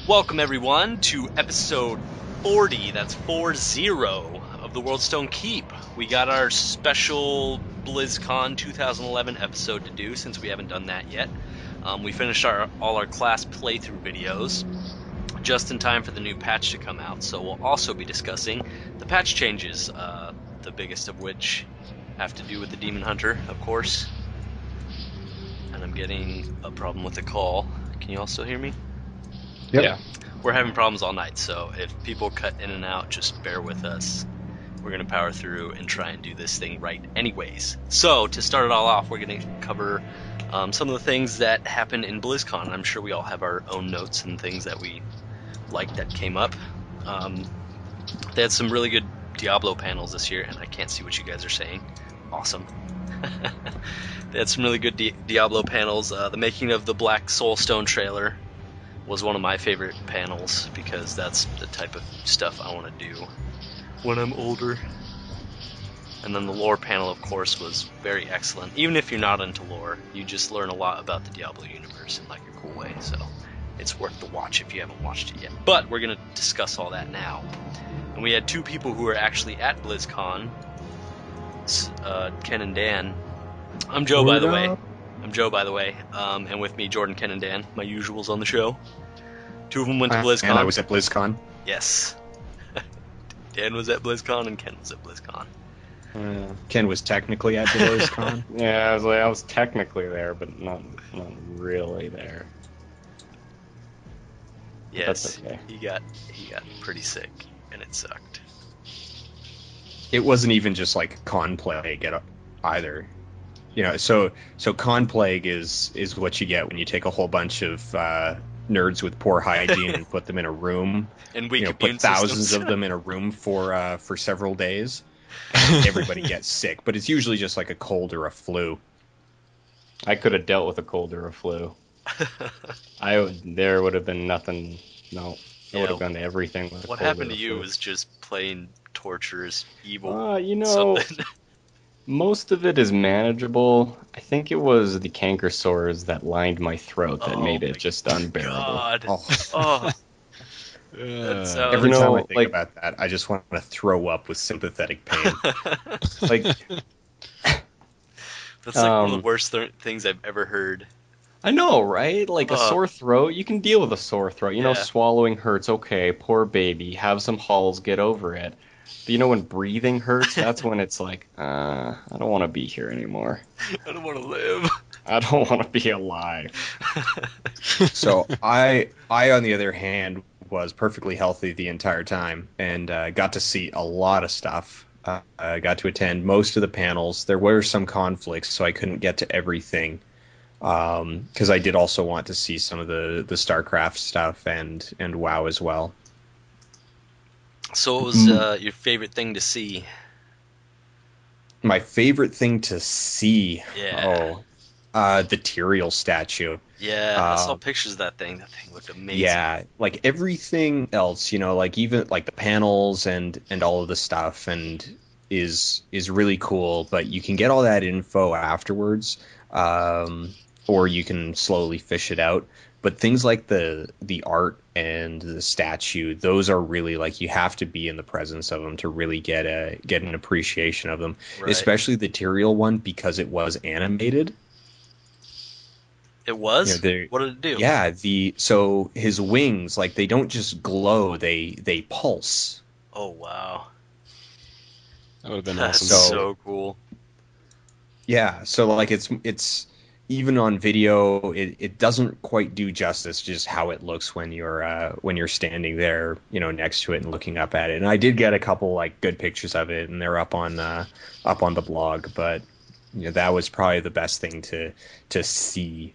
Welcome everyone to episode 40, that's 40, of the World Stone Keep. We got our special Blizzcon 2011 episode to do since we haven't done that yet. We finished all our class playthrough videos just in time for the new patch to come out, so we'll also be discussing the patch changes, the biggest of which have to do with the Demon Hunter, of course. And I'm getting a problem with the call. Can you all still hear me? Yep. Yeah. We're having problems all night, so if people cut in and out, just bear with us. We're going to power through and try and do this thing right anyways. So, to start it all off, we're going to cover some of the things that happened in BlizzCon. I'm sure we all have our own notes and things that we liked that came up. They had some really good Diablo panels this year, and I can't see what you guys are saying. Awesome. They had some really good Diablo panels. The making of the Black Soulstone trailer was one of my favorite panels because that's the type of stuff I want to do when I'm older. And then the lore panel, of course, was very excellent. Even if you're not into lore, you just learn a lot about the Diablo universe in like a cool way, so it's worth the watch if you haven't watched it yet. But we're going to discuss all that now. And we had two people who were actually at BlizzCon, Ken and Dan. I'm Joe, by the way. And with me, Jordan, Ken, and Dan, my usuals on the show. Two of them went to BlizzCon. And I was at BlizzCon. Yes. Dan was at BlizzCon and Ken was at BlizzCon. Ken was technically at BlizzCon. Yeah, I was technically there, but not really there. Yes, that's okay. he got pretty sick, and it sucked. It wasn't even just like con plague either. You know, so con plague is what you get when you take a whole bunch of nerds with poor hygiene and put them in a room, and we put thousands of them in a room for several days, and everybody gets sick. But it's usually just like a cold or a flu. I could have dealt with a cold or a flu. There would have been nothing. No, it would have been everything. With what happened to you was just plain torturous, evil. Something. Most of it is manageable. I think it was the canker sores that lined my throat that made it just unbearable. God. Every time I think about that, I just want to throw up with sympathetic pain. That's like one of the worst things I've ever heard. I know, right? Like a sore throat, you can deal with a sore throat. You know, swallowing hurts, okay, poor baby, have some Halls, get over it. But you know when breathing hurts, that's when it's like, I don't want to be here anymore. I don't want to live. I don't want to be alive. So I, on the other hand, was perfectly healthy the entire time and got to see a lot of stuff. I got to attend most of the panels. There were some conflicts, so I couldn't get to everything. Because I did also want to see some of the StarCraft stuff and WoW as well. So what was your favorite thing to see? My favorite thing to see? Yeah. The Tyrael statue. Yeah, I saw pictures of that thing. That thing looked amazing. Yeah, like everything else, like even like the panels and all of the stuff and is really cool, but you can get all that info afterwards. Or you can slowly fish it out. But things like the art and the statue, those are really like you have to be in the presence of them to really get an appreciation of them. Right. Especially the Tyrael one because it was animated. It was? What did it do? Yeah, so his wings, like they don't just glow, they pulse. Oh wow. That would have been awesome. So cool. Yeah, so like it's even on video, it doesn't quite do justice just how it looks when you're standing there, next to it and looking up at it. And I did get a couple like good pictures of it, and they're up on the blog. But that was probably the best thing to see.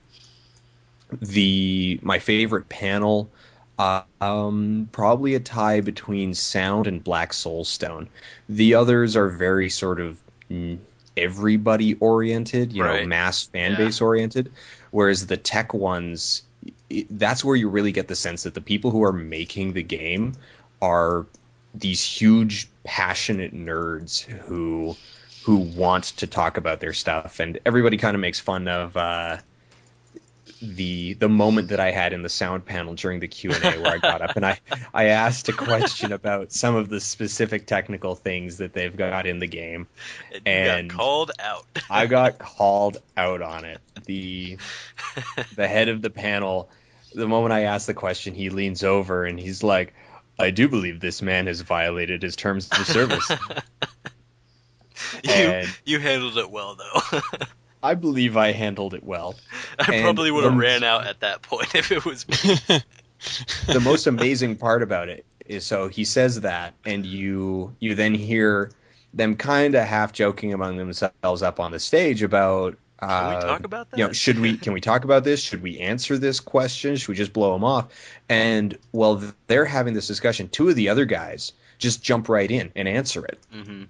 My favorite panel, probably a tie between Sound and Black Soulstone. The others are very sort of everybody oriented, mass fan base oriented, whereas the tech ones, that's where you really get the sense that the people who are making the game are these huge passionate nerds who want to talk about their stuff, and everybody kind of makes fun of the moment that I had in the sound panel during the Q&A where I got up and I asked a question about some of the specific technical things that they've got in the game, And you got and called out. I got called out on it. The head of the panel, the moment I asked the question, he leans over and he's like, "I do believe this man has violated his terms of service." you And you handled it well though. I believe I handled it well. I And probably would have ran out at that point if it was me. the most amazing part about it is, so he says that, and you then hear them kind of half joking among themselves up on the stage about, Can we talk about you know, that? can we talk about this? Should we answer this question? Should we just blow them off? And while they're having this discussion, two of the other guys just jump right in and answer it. Mm-hmm.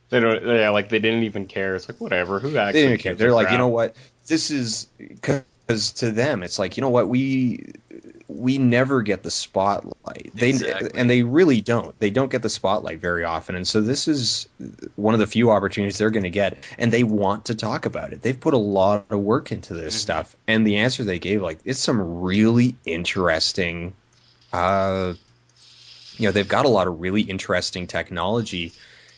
They don't. Yeah, like they didn't even care. It's like whatever. Who actually They didn't care. gives They're a like, you crap? know what? This is because to them, it's like, you know what? We never get the spotlight. Exactly. And they really don't. They don't get the spotlight very often. And so this is one of the few opportunities they're going to get, and they want to talk about it. They've put a lot of work into this stuff, and the answer they gave, like, it's some really interesting. They've got a lot of really interesting technology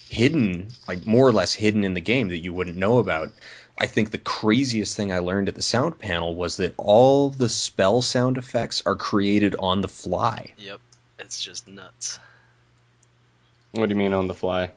hidden, like more or less hidden in the game that you wouldn't know about. I think the craziest thing I learned at the sound panel was that all the spell sound effects are created on the fly. Yep. It's just nuts. What do you mean on the fly?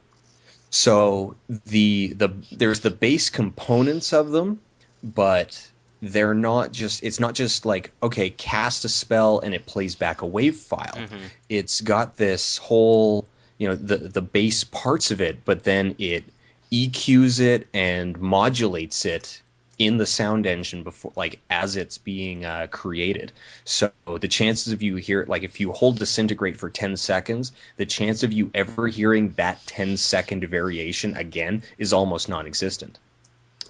So there's the base components of them, but it's not just like, okay, cast a spell and it plays back a wave file. Mm-hmm. It's got this whole, the base parts of it, but then it EQs it and modulates it in the sound engine before, like, as it's being created. So the chances of you hear it, like if you hold disintegrate for 10 seconds, the chance of you ever hearing that 10-second variation again is almost non-existent.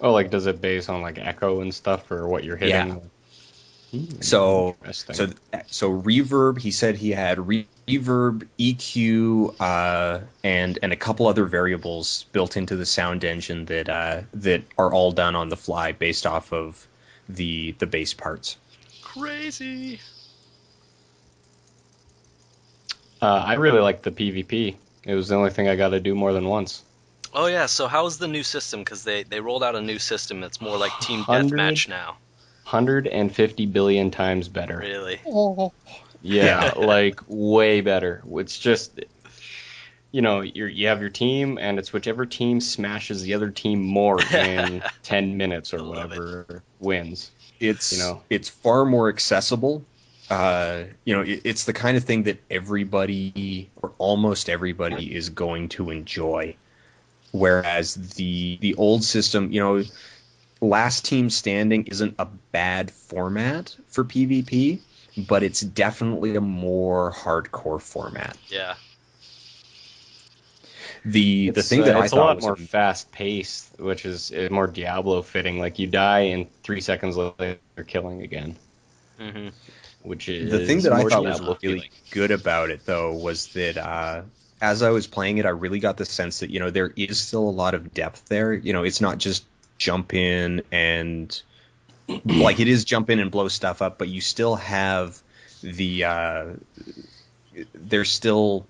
Oh, like does it base on like echo and stuff or what you're hitting? Yeah. So Interesting. so reverb. He said he had reverb, EQ, and a couple other variables built into the sound engine that are all done on the fly based off of the bass parts. Crazy. I really like the PvP. It was the only thing I got to do more than once. Oh yeah, so how's the new system? Because they rolled out a new system that's more like team 100 deathmatch now. 150 billion times better. Really? Yeah, like way better. It's just, you have your team, and it's whichever team smashes the other team more in 10 minutes or whatever wins. It's far more accessible. It's the kind of thing that everybody or almost everybody is going to enjoy. Whereas the old system, last team standing isn't a bad format for PvP, but it's definitely a more hardcore format. Yeah. The thing that I it's a thought lot was more fast paced, which is more Diablo fitting. Like you die and 3 seconds later you're killing again. Mm-hmm. Which is the thing that I more thought was Diablo really feeling. good about it, though, was that as I was playing it, I really got the sense that there is still a lot of depth there. It's not just jump in and like it is jump in and blow stuff up, but you still have there's still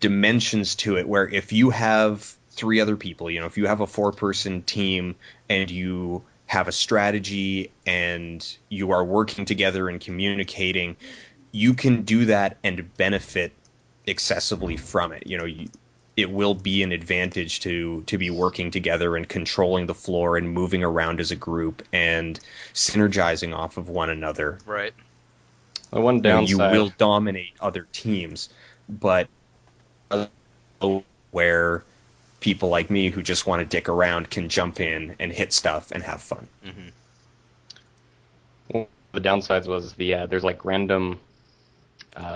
dimensions to it where if you have three other people, if you have a 4-person team and you have a strategy and you are working together and communicating, you can do that and benefit excessively from it. It will be an advantage to be working together and controlling the floor and moving around as a group and synergizing off of one another. Right. The one You downside, will dominate other teams, but where people like me who just want to dick around can jump in and hit stuff and have fun. Mm-hmm. one of the downsides was there's like random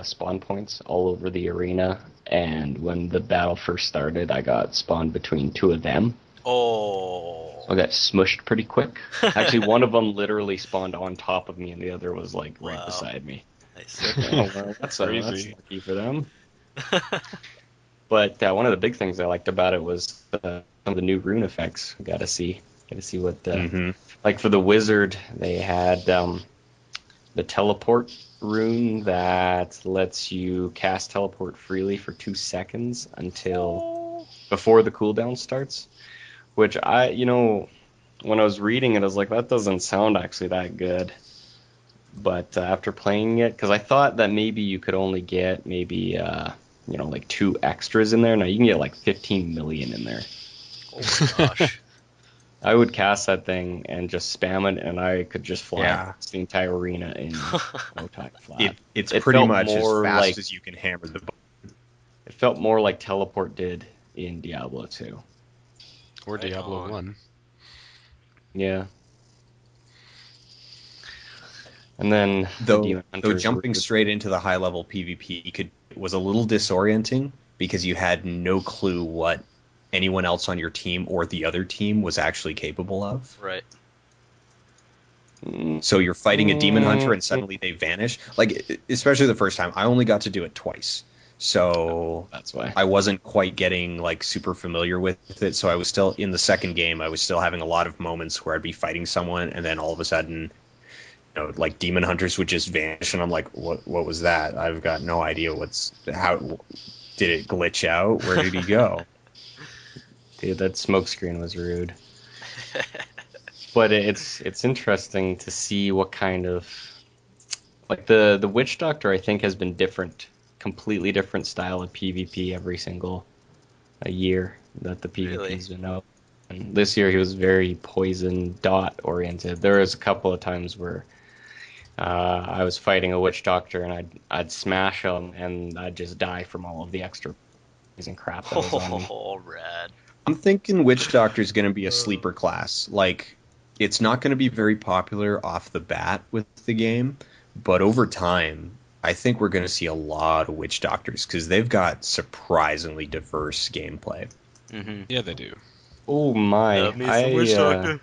spawn points all over the arena, and when the battle first started, I got spawned between two of them. Oh. So I got smushed pretty quick. Actually, one of them literally spawned on top of me, and the other was like right beside me. Nice. Oh, well, that's crazy. That's lucky for them. But one of the big things I liked about it was some of the new rune effects we got to see. Get to see what Mm-hmm. like for the wizard, they had the teleport rune that lets you cast teleport freely for 2 seconds until before the cooldown starts. Which when I was reading it, I was like, that doesn't sound actually that good. But after playing it, because I thought that maybe you could only get maybe like 2 extras in there. Now you can get like 15 million in there. Oh my gosh. I would cast that thing and just spam it, and I could just fly Yeah. across the entire arena in no time flat. It's It pretty felt much as more fast like as you can hammer the button. it felt more like teleport did in Diablo 2. Or Right Diablo on. 1. Yeah. And then the Though, Demon though Hunters jumping were straight into the high level PvP was a little disorienting because you had no clue what anyone else on your team or the other team was actually capable of. Right. So you're fighting a demon hunter and suddenly they vanish. Like, especially the first time, I only got to do it twice. So That's why. I wasn't quite getting like super familiar with it. So I was still in the second game. I was still having a lot of moments where I'd be fighting someone and then all of a sudden, like demon hunters would just vanish, and I'm like, what was that? I've got no idea how did it glitch out? Where did he go? Dude, that smoke screen was rude. But it's interesting to see what kind of like the Witch Doctor I think has been completely different style of PvP every single year that the PvP's been out. And this year he was very poison dot oriented. There was a couple of times where I was fighting a Witch Doctor and I'd smash him and I'd just die from all of the extra poison crap that was on me. Oh, rad. I'm thinking Witch Doctor is going to be a sleeper class. Like, it's not going to be very popular off the bat with the game, but over time, I think we're going to see a lot of Witch Doctors because they've got surprisingly diverse gameplay. Mm-hmm. Yeah, they do. Oh my! Witch Doctor.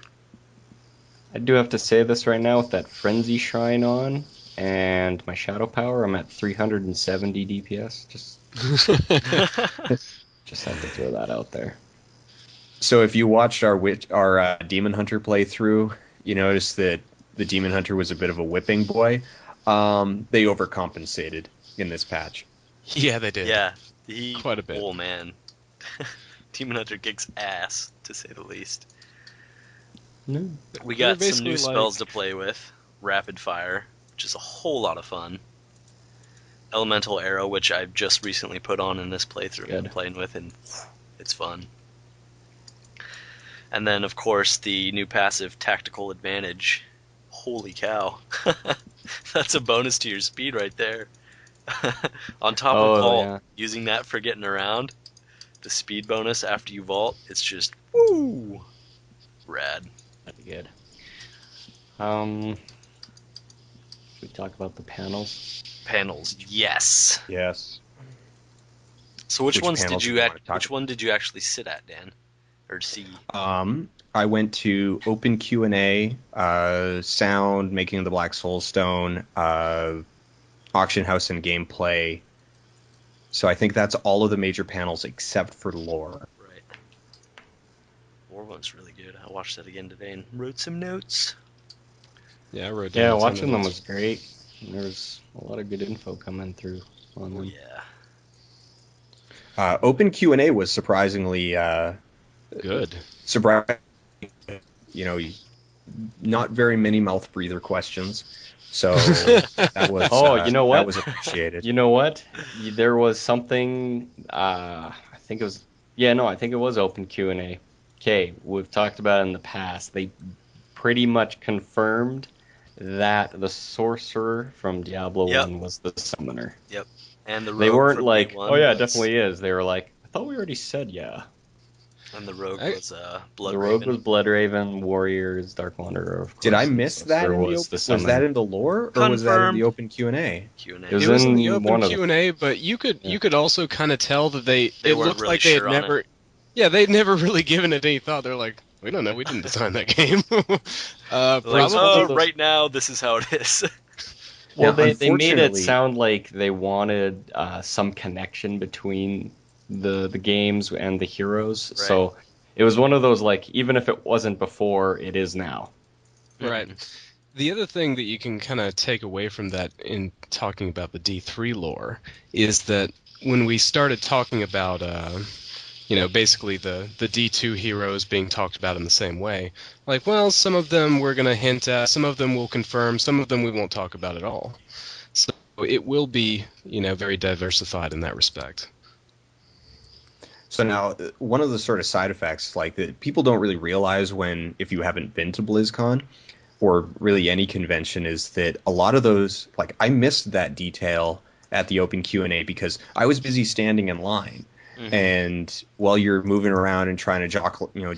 I do have to say this right now with that Frenzy Shrine on and my Shadow Power, I'm at 370 DPS. Just have to throw that out there. So if you watched our Demon Hunter playthrough, you noticed that the Demon Hunter was a bit of a whipping boy. They overcompensated in this patch. Yeah, they did. Yeah. Quite a bit. Oh, man. Demon Hunter kicks ass, to say the least. No. We got some basically new like- spells to play with. Rapid Fire, which is a whole lot of fun. Elemental Arrow, which I've just recently put on in this playthrough Good. I'm playing with, and it's fun. And then, of course, the new passive Tactical Advantage. Holy cow. That's a bonus to your speed right there. On top of Vault, using that for getting around, the speed bonus after you vault, it's just, woo! Rad. That'd be good. Should we talk about the panels? Panels, yes. Yes. So which one did you actually sit at, Dan? Or see? I went to Open Q&A, Sound, Making of the Black Soul Stone, Auction House and Gameplay. So I think that's all of the major panels except for Lore. Right. Lore one's really good. I watched that again today and wrote some notes. Yeah, I wrote down. Yeah, watching them was great. There was a lot of good info coming through on them. Yeah. Open Q&A was surprisingly good. Surprising. Not very many mouth breather questions. So that was you know what? That was appreciated. You know what? There was something I think it was Open Q&A. Okay, we've talked about it in the past. They pretty much confirmed that the sorcerer from Diablo 1 was the summoner. Yep. And the rogue they weren't from like, B1 oh yeah, it definitely is. They were like, I thought we already said yeah. And the rogue was Blood The Raven. rogue was Blood Raven, Warriors, Dark Wanderer, of course. Did I miss that? Was that in the lore, or was that in the Open Q&A? It was in the Open Q&A, but you could also kind of tell that it looked like they had never. Yeah, they'd never really given it any thought. They're like, we don't know, we didn't design that game. Right now, this is how it is. Well, they made it sound like they wanted some connection between the games and the heroes. Right. So It was one of those, like, even if it wasn't before, it is now. Right. The other thing that you can kind of take away from that in talking about the D3 lore is that when we started talking about, basically the D2 heroes being talked about in the same way, like, well, some of them we're going to hint at, some of them we'll confirm, some of them we won't talk about at all. So it will be, very diversified in that respect. So now, one of the sort of side effects, like that people don't really realize if you haven't been to BlizzCon or really any convention, is that a lot of those, like I missed that detail at the open Q&A because I was busy standing in line. Mm-hmm. And while you're moving around and trying to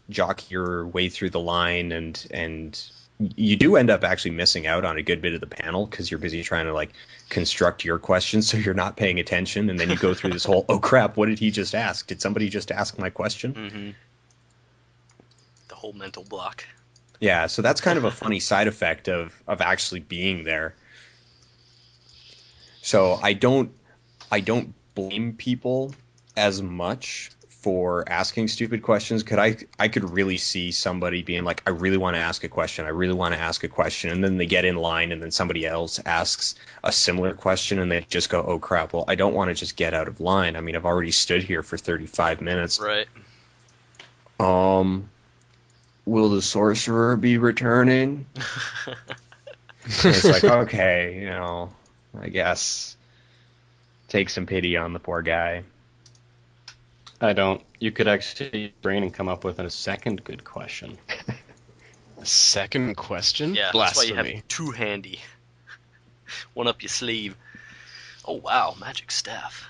jock your way through the line, and you do end up actually missing out on a good bit of the panel because you're busy trying to like construct your questions, so you're not paying attention, and then you go through this whole, oh crap, what did he just ask? Did somebody just ask my question? Mm-hmm. The whole mental block. Yeah, so that's kind of a funny side effect of actually being there. So I don't blame people as much for asking stupid questions, because I could really see somebody being like, I really want to ask a question, and then they get in line and then somebody else asks a similar question and they just go, oh crap, well, I don't want to just get out of line. I mean, I've already stood here for 35 minutes. Right. Will the sorcerer be returning? It's like, okay, I guess take some pity on the poor guy. I don't. You could actually use your brain and come up with a second good question. A second question? Yeah, Blasphemy. that's why you have two handy. One up your sleeve. Oh, wow, magic staff.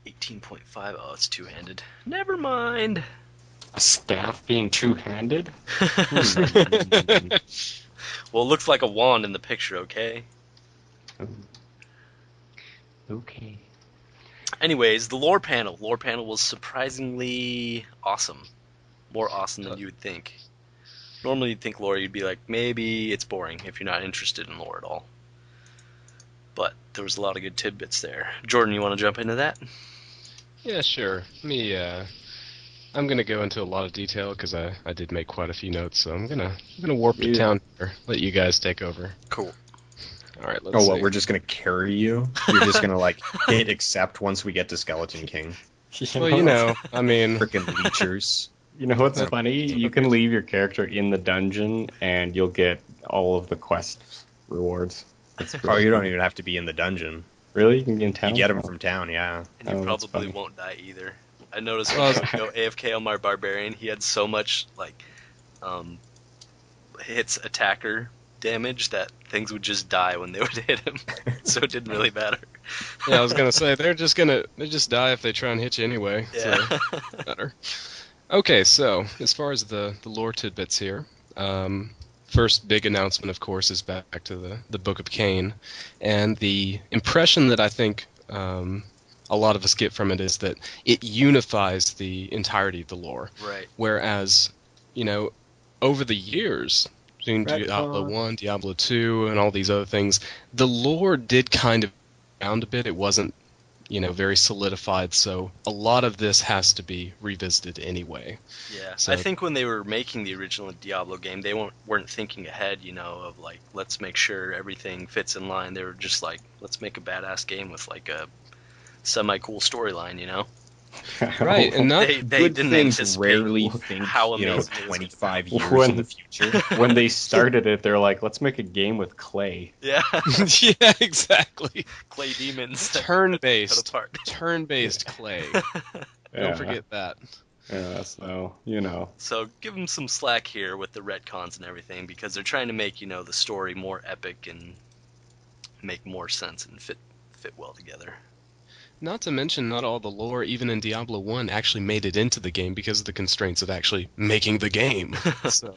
18.5. Oh, it's two-handed. Never mind. A staff being two-handed? Well, it looks like a wand in the picture, okay? Okay. Anyways, the lore panel. Lore panel was surprisingly awesome. More awesome than you would think. Normally you'd think lore, you'd be like, maybe it's boring if you're not interested in lore at all. But there was a lot of good tidbits there. Jordan, you want to jump into that? Yeah, sure. I'm gonna go into a lot of detail because I did make quite a few notes, so I'm gonna warp to town here. Let you guys take over. Cool. All right, let's see. What, we're just gonna carry you? You're just gonna like hit accept once we get to Skeleton King? Well, I mean, frickin' leechers. You know what's funny? You can leave your character in the dungeon and you'll get all of the quest rewards. Oh, you don't even have to be in the dungeon. Really? You can be in town? You get them from town, yeah. And you probably won't die either. I noticed when I go AFK on my barbarian, he had so much hits attacker damage that things would just die when they would hit him. So it didn't really matter. Yeah, I was gonna say they just die if they try and hit you anyway. Yeah. So better. Okay, so as far as the lore tidbits here, first big announcement, of course, is back to the Book of Cain, and the impression that I think a lot of us get from it is that it unifies the entirety of the lore. Right. Whereas, over the years, between Diablo 1, Diablo 2, and all these other things, the lore did kind of around a bit. It wasn't, very solidified, so a lot of this has to be revisited anyway. Yeah, so, I think when they were making the original Diablo game, they weren't thinking ahead, of like, let's make sure everything fits in line. They were just like, let's make a badass game with like a semi-cool storyline, Right, and not they good didn't things anticipate rarely think, how amazing 25 years in the future. When they started it, they're like, let's make a game with clay. Yeah. Yeah, exactly. Clay demons. Turn-based Yeah. clay. Don't forget that. Yeah, so, So give them some slack here with the retcons and everything, because they're trying to make, the story more epic and make more sense and fit well together. Not to mention, not all the lore, even in Diablo 1, actually made it into the game because of the constraints of actually making the game. So,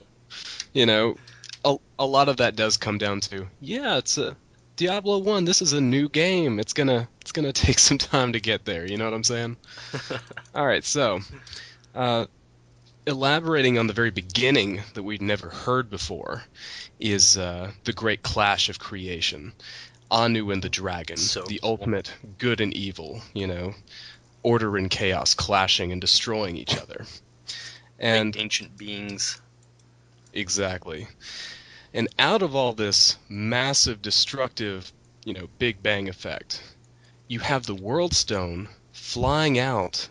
a lot of that does come down to, it's a Diablo 1, this is a new game. It's gonna take some time to get there, you know what I'm saying? Alright, so, elaborating on the very beginning that we'd never heard before is the great clash of creation. Anu and the dragon, so the cool. ultimate good and evil, order and chaos clashing and destroying each other. And ancient beings. Exactly. And out of all this massive, destructive, Big Bang effect, you have the World Stone flying out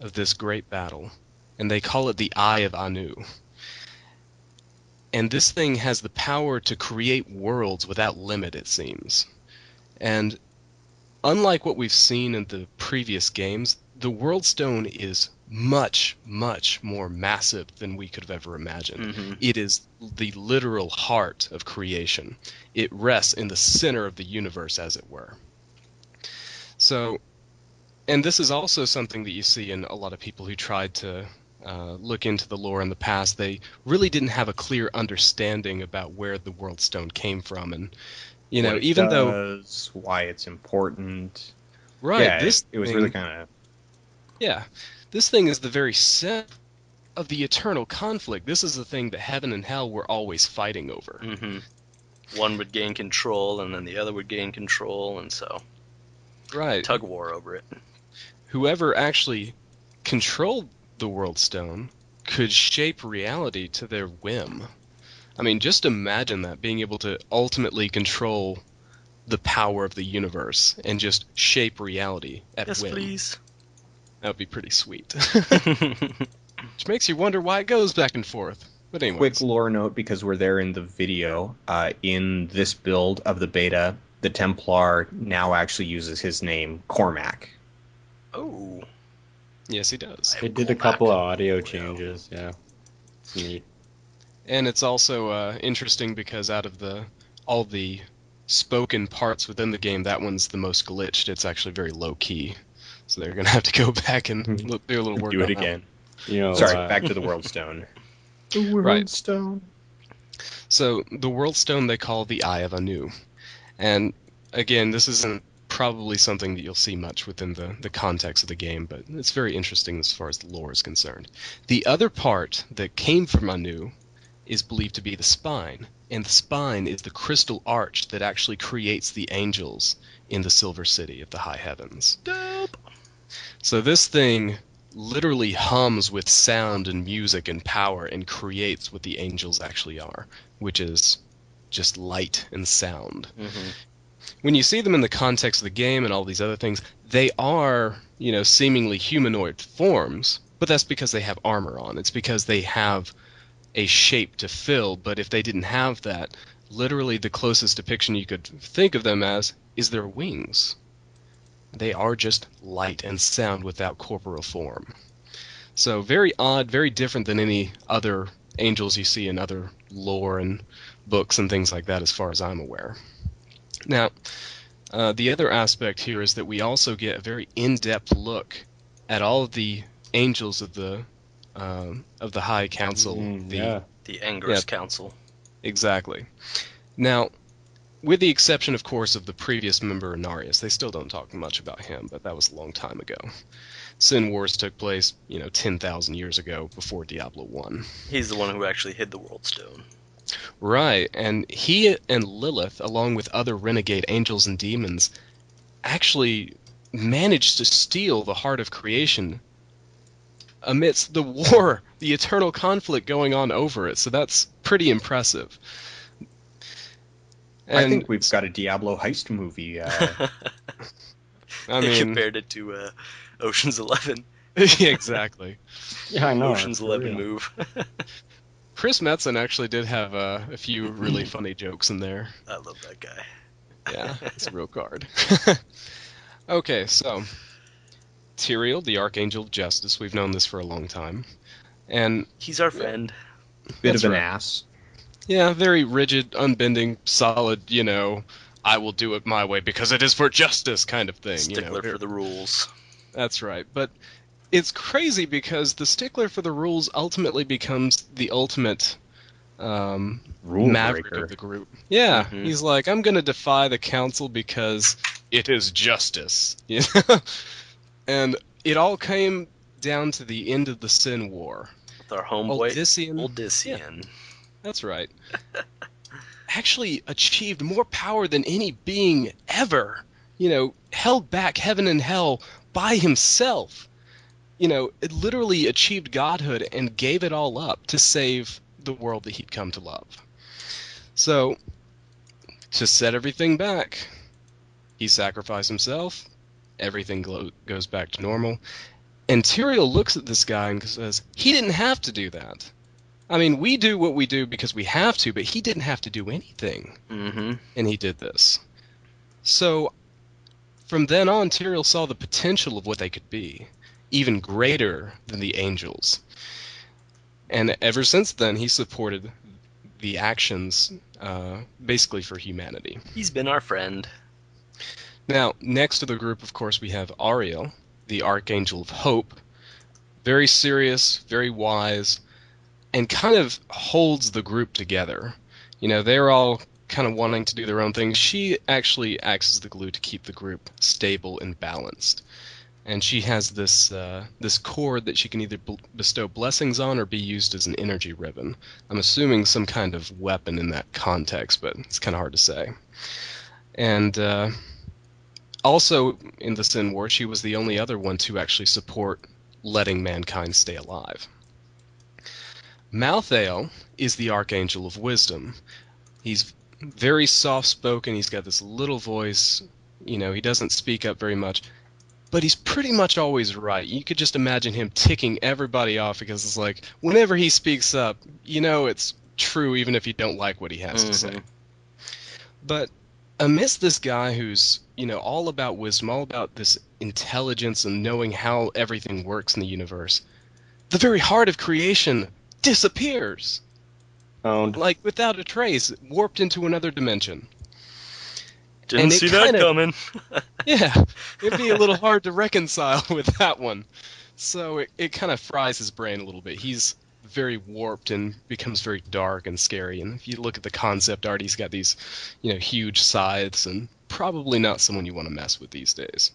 of this great battle, and they call it the Eye of Anu. And this thing has the power to create worlds without limit, it seems. And unlike what we've seen in the previous games, the World Stone is much, much more massive than we could have ever imagined. Mm-hmm. It is the literal heart of creation. It rests in the center of the universe, as it were. So, and this is also something that you see in a lot of people who tried to look into the lore in the past. They really didn't have a clear understanding about where the World Stone came from, and what even it though does, why it's important. right, Yeah, this it was thing, really kind of this thing is the very center of the eternal conflict. This is the thing that heaven and hell were always fighting over. Mm-hmm. One would gain control, and then the other would gain control, and so Right. tug of war over it. Whoever actually controlled the World Stone could shape reality to their whim. I mean, just imagine that, being able to ultimately control the power of the universe and just shape reality at Yes, whim. please. That would be pretty sweet. Which makes you wonder why it goes back and forth. But anyways. quick lore note, because we're there in the video. In this build of the beta, the Templar now actually uses his name, Cormac. Oh. Yes, he does. They did a couple of audio changes, yeah. It's neat. And it's also interesting because out of all the spoken parts within the game, that one's the most glitched. It's actually very low key. So they're going to have to go back and do a little work Do on it that. again. You know, Sorry, back to the World Stone. The World Right. Stone. So the World Stone they call the Eye of Anu. And again, this isn't probably something that you'll see much within the context of the game, but it's very interesting as far as the lore is concerned. The other part that came from Anu is believed to be the spine, and the spine is the crystal arch that actually creates the angels in the Silver City of the high heavens. Dope. So this thing literally hums with sound and music and power and creates what the angels actually are, which is just light and sound. Mm-hmm. When you see them in the context of the game and all these other things, they are, seemingly humanoid forms, but that's because they have armor on. It's because they have a shape to fill, but if they didn't have that, literally the closest depiction you could think of them as is their wings. They are just light and sound without corporeal form. So very odd, very different than any other angels you see in other lore and books and things like that as far as I'm aware. Now, the other aspect here is that we also get a very in-depth look at all of the angels of the High Council. Yeah. The Anger's Council. Exactly. Now, with the exception, of course, of the previous member, Inarius, they still don't talk much about him, but that was a long time ago. Sin Wars took place, 10,000 years ago, before Diablo 1. He's the one who actually hid the World Stone. Right, and he and Lilith, along with other renegade angels and demons, actually managed to steal the heart of creation amidst the war, the eternal conflict going on over it. So that's pretty impressive. And, I think we've got a Diablo heist movie. I They mean, compared it to Ocean's 11. yeah, exactly. Yeah, I know. Ocean's for 11 real. move. Chris Metzen actually did have a few really funny jokes in there. I love that guy. Yeah, it's a real card. Okay, so Tyrael, the Archangel of Justice, we've known this for a long time. And He's our friend. Bit That's of an right. ass. yeah, very rigid, unbending, solid, I will do it my way because it is for justice kind of thing. Stickler for the rules. That's right. But it's crazy because the stickler for the rules ultimately becomes the ultimate Rule maverick breaker. of the group. Yeah, Mhm. he's like, I'm going to defy the council because it is justice. And it all came down to the end of the Sin War. With our homeboy, Odyssean. That's right. Actually achieved more power than any being ever. Held back heaven and hell by himself, it literally achieved godhood and gave it all up to save the world that he'd come to love. So, to set everything back, he sacrificed himself, everything goes back to normal, and Tyrael looks at this guy and says, he didn't have to do that. I mean, we do what we do because we have to, but he didn't have to do anything. Mm-hmm. And he did this. So, from then on, Tyrael saw the potential of what they could be, even greater than the angels. And ever since then, he supported the actions, basically for humanity. He's been our friend. Now, next to the group, of course, we have Ariel, the Archangel of Hope. Very serious, very wise, and kind of holds the group together. They're all kind of wanting to do their own thing. She actually acts as the glue to keep the group stable and balanced. And she has this cord that she can either bestow blessings on or be used as an energy ribbon. I'm assuming some kind of weapon in that context, but it's kind of hard to say. And also, in the Sin War, she was the only other one to actually support letting mankind stay alive. Malthael is the Archangel of Wisdom. He's very soft-spoken. He's got this little voice. He doesn't speak up very much. But he's pretty much always right. You could just imagine him ticking everybody off because it's like, whenever he speaks up, it's true even if you don't like what he has to say. But amidst this guy who's, all about wisdom, all about this intelligence and knowing how everything works in the universe, the very heart of creation disappears. Owned. Like, without a trace, warped into another dimension. Didn't see that coming. Yeah, it'd be a little hard to reconcile with that one. So it kind of fries his brain a little bit. He's very warped and becomes very dark and scary. And if you look at the concept art, he's got these, huge scythes, and probably not someone you want to mess with these days.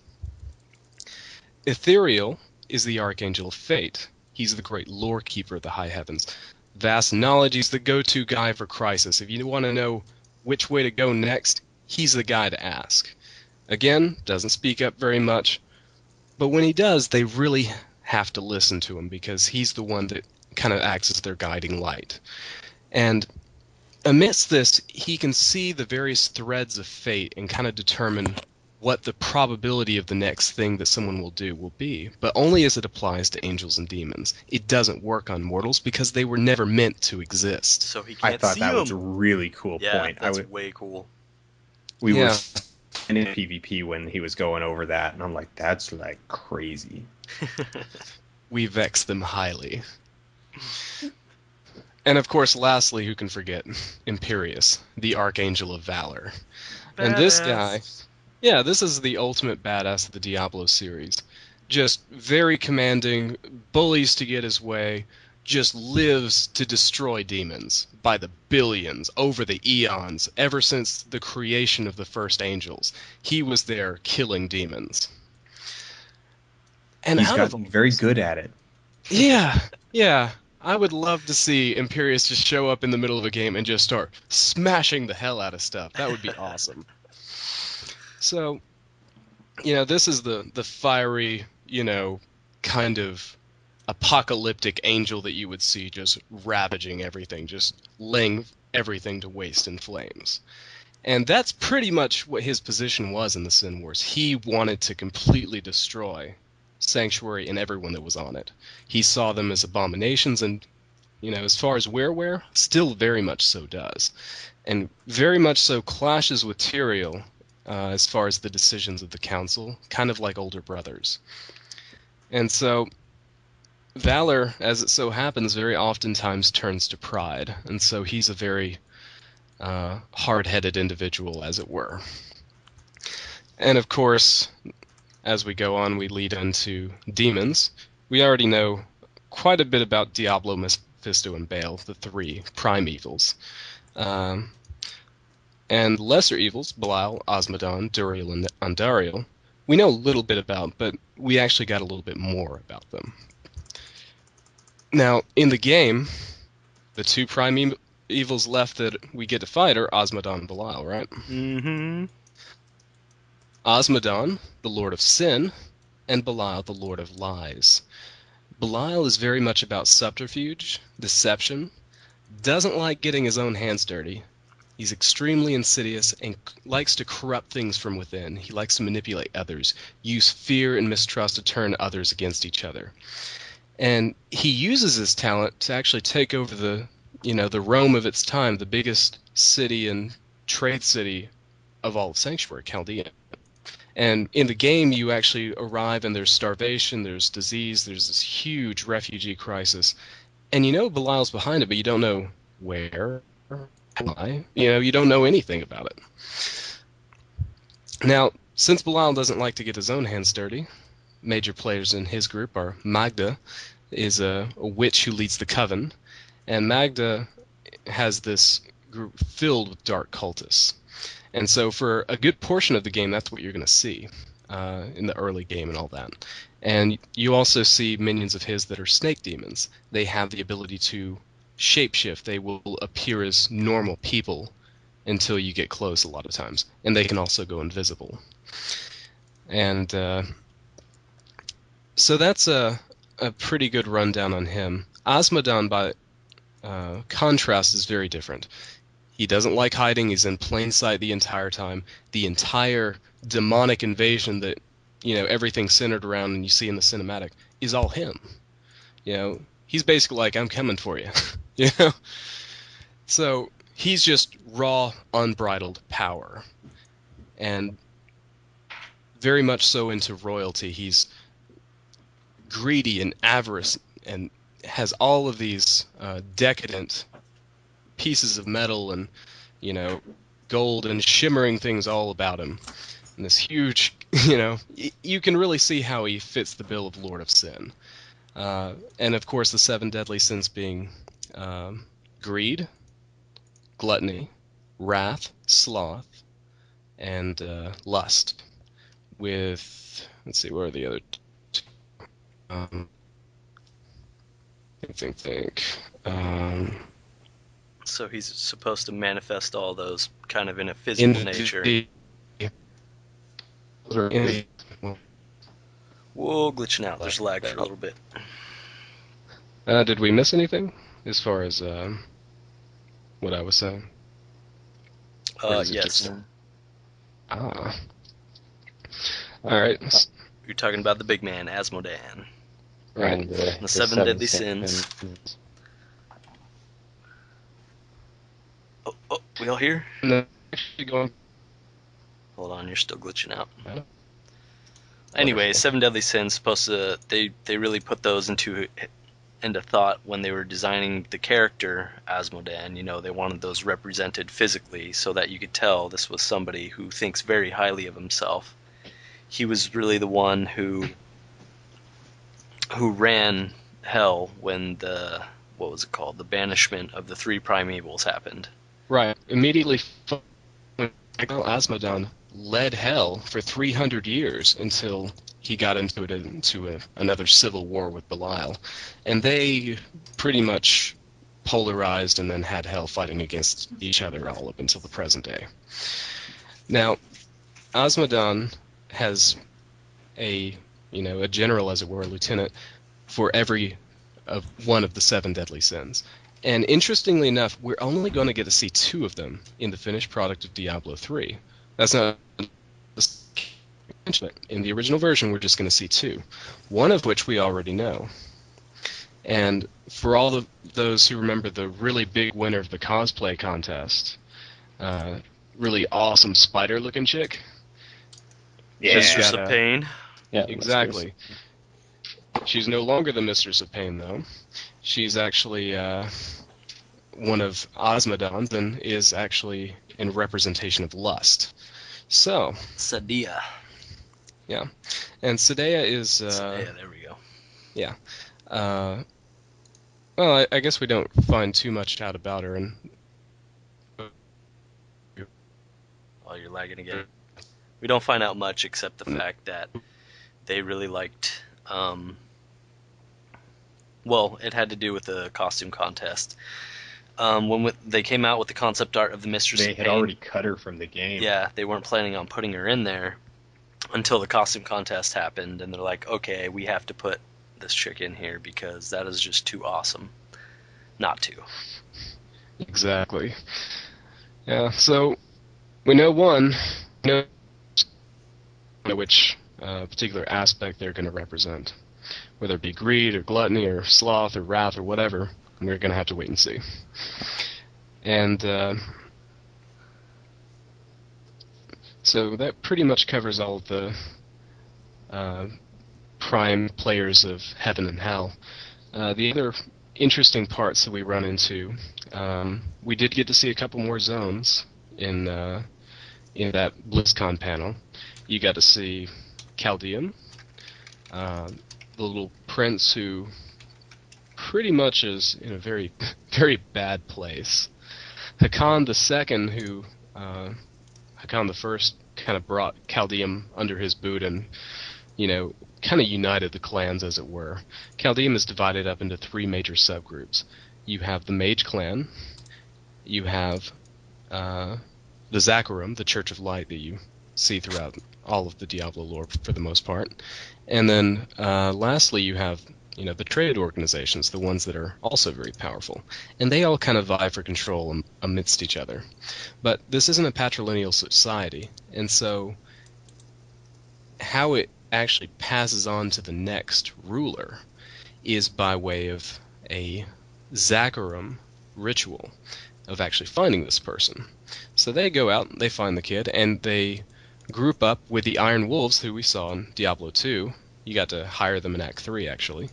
Ethereal is the Archangel of Fate. He's the great lore keeper of the high heavens. Vast knowledge, he's the go-to guy for crisis. If you want to know which way to go next, he's the guy to ask. Again, doesn't speak up very much, but when he does, they really have to listen to him because he's the one that kind of acts as their guiding light. And amidst this, he can see the various threads of fate and kind of determine what the probability of the next thing that someone will do will be, but only as it applies to angels and demons. It doesn't work on mortals because they were never meant to exist. So he can't I thought see that them. was a really cool point. That's way cool. We were in PvP when he was going over that, and I'm like, that's like crazy. We vex them highly. And of course, lastly, who can forget? Imperius, the Archangel of Valor. Badass. And this guy, this is the ultimate badass of the Diablo series. Just very commanding, bullies to get his way, just lives to destroy demons by the billions, over the eons, ever since the creation of the first angels. He was there killing demons. And he's gotten very good at it. Yeah. I would love to see Imperius just show up in the middle of a game and just start smashing the hell out of stuff. That would be awesome. So, this is the fiery, kind of apocalyptic angel that you would see just ravaging everything, just laying everything to waste in flames. And that's pretty much what his position was in the Sin Wars. He wanted to completely destroy Sanctuary and everyone that was on it. He saw them as abominations, and as far as wearware, still very much so does, and very much so clashes with Tyrael as far as the decisions of the council, kind of like older brothers. And so Valor, as it so happens, very oftentimes turns to pride, and so he's a very hard-headed individual, as it were. And of course, as we go on, we lead into demons. We already know quite a bit about Diablo, Mephisto, and Baal, the three prime evils. And lesser evils, Belial, Osmodon, Duriel, and Andariel, we know a little bit about, but we actually got a little bit more about them. Now, in the game, the two prime evils left that we get to fight are Osmodon and Belial, right? Mm-hmm. Osmodon, the Lord of Sin, and Belial, the Lord of Lies. Belial is very much about subterfuge, deception, doesn't like getting his own hands dirty. He's extremely insidious and likes to corrupt things from within. He likes to manipulate others, use fear and mistrust to turn others against each other. And he uses his talent to actually take over the Rome of its time, the biggest city and trade city of all of Sanctuary, Chaldea. And in the game, you actually arrive and there's starvation, there's disease, there's this huge refugee crisis. And you know Belial's behind it, but you don't know where, why. You don't know anything about it. Now, since Belial doesn't like to get his own hands dirty, major players in his group are Magda, is a witch who leads the coven, and Magda has this group filled with dark cultists. And so for a good portion of the game, that's what you're going to see in the early game and all that. And you also see minions of his that are snake demons. They have the ability to shapeshift. They will appear as normal people until you get close a lot of times. And they can also go invisible. And so that's a pretty good rundown on him. Osmodon, by contrast, is very different. He doesn't like hiding. He's in plain sight the entire time. The entire demonic invasion that, everything's centered around and you see in the cinematic is all him. He's basically like, I'm coming for you. So he's just raw, unbridled power. And very much so into royalty. He's greedy and avarice and has all of these decadent pieces of metal and gold and shimmering things all about him, and this huge you can really see how he fits the bill of Lord of Sin, and of course the 7 deadly sins being greed, gluttony, wrath, sloth, and lust, with, let's see, where are the other think So he's supposed to manifest all those kind of in a physical nature. Whoa, glitching out. There's lag for a little bit. Did we miss anything as far as what I was saying? Yes. All right. You're talking about the big man, Asmodan. Right. The 7 deadly sins. Oh, we all here? No, actually going. Hold on, you're still glitching out. Oh. Anyway, 7 deadly sins, supposed to, they really put those into thought when they were designing the character Asmodan. They wanted those represented physically so that you could tell this was somebody who thinks very highly of himself. He was really the one who ran hell when the banishment of the 3 primeval happened. Right. Immediately, Asmodon led hell for 300 years until he got into another civil war with Belial. And they pretty much polarized and then had hell fighting against each other all up until the present day. Now, Asmodon has a general, as it were, a lieutenant, for every one of the 7 deadly sins. And interestingly enough, we're only going to get to see 2 of them in the finished product of Diablo 3. That's not in the original version. We're just going to see 2, one of which we already know. And for all of those who remember the really big winner of the cosplay contest, really awesome spider-looking chick. Yeah. Mistress of Pain. Yeah, exactly. She's no longer the Mistress of Pain, though. She's actually one of Osmodon's and is actually in representation of lust. So, Sadea. Yeah. And Sadea is... Sadea, there we go. Yeah. Well, I guess we don't find too much out about her. And oh, you're lagging again. We don't find out much except the fact that they really liked... well, it had to do with the costume contest. When they came out with the concept art of the Mistress of Pain, they had already cut her from the game. Yeah, they weren't planning on putting her in there. until the costume contest happened, and they're like, okay, we have to put this chick in here because that is just too awesome not to. Exactly. Yeah, so we know one, we know which particular aspect they're going to represent. Whether it be greed or gluttony or sloth or wrath or whatever, we're going to have to wait and see. And so that pretty much covers all of the prime players of heaven and hell. The other interesting parts that we run into, we did get to see a couple more zones in that BlizzCon panel. You got to see Chaldean, the little prince who pretty much is in a very, very bad place. Hakan II, who Hakan I kind of brought Chaldean under his boot and, kind of united the clans, as it were. Chaldean is divided up into 3 major subgroups. You have the Mage Clan, you have the Zakarum, the Church of Light that you see throughout all of the Diablo lore for the most part, and then lastly you have the trade organizations, the ones that are also very powerful, and they all kind of vie for control amidst each other. But this isn't a patrilineal society, and so how it actually passes on to the next ruler is by way of a Zakarum ritual of actually finding this person. So they go out, they find the kid, and they group up with the Iron Wolves, who we saw in Diablo 2. You got to hire them in Act 3, actually.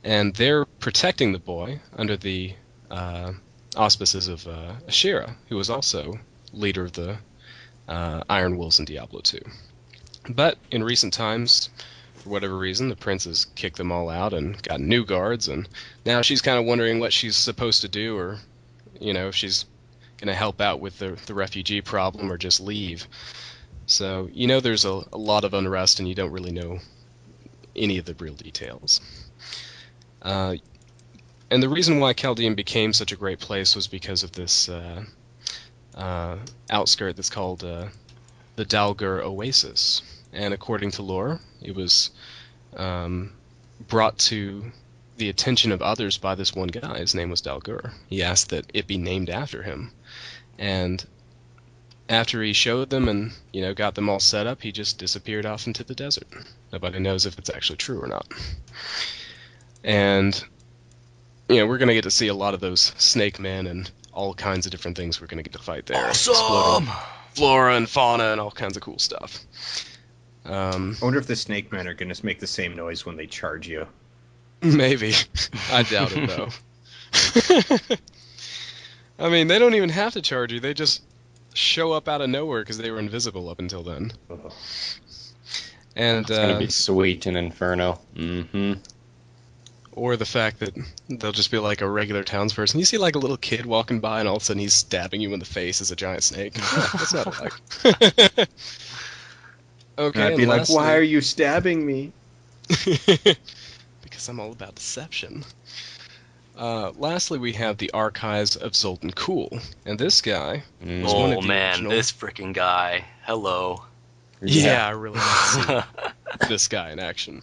And they're protecting the boy under the auspices of Ashira, who was also leader of the Iron Wolves in Diablo 2. But in recent times, for whatever reason, the prince has kicked them all out and got new guards, and now she's kind of wondering what she's supposed to do, or, if she's going to help out with the refugee problem or just leave. So, there's a lot of unrest, and you don't really know any of the real details. And the reason why Chaldean became such a great place was because of this outskirt that's called the Dalgur Oasis. And according to lore, it was brought to the attention of others by this one guy. His name was Dalgur. He asked that it be named after him. And after he showed them and, got them all set up, he just disappeared off into the desert. Nobody knows if it's actually true or not. And, we're going to get to see a lot of those snake men and all kinds of different things we're going to get to fight there. Awesome! Exploding flora and fauna and all kinds of cool stuff. I wonder if the snake men are going to make the same noise when they charge you. Maybe. I doubt it, though. I mean, they don't even have to charge you. They just show up out of nowhere because they were invisible up until then. Oh. And it's going to be sweet in Inferno. Mm-hmm. Or the fact that they'll just be like a regular townsperson. You see like a little kid walking by and all of a sudden he's stabbing you in the face as a giant snake. What's that like? Okay, I'd be like, why are you stabbing me? Because I'm all about deception. Lastly, we have the Archives of Zoltan Kuhl. And this guy was one of the original... this freaking guy. Hello. Yeah, I really want to see this guy in action.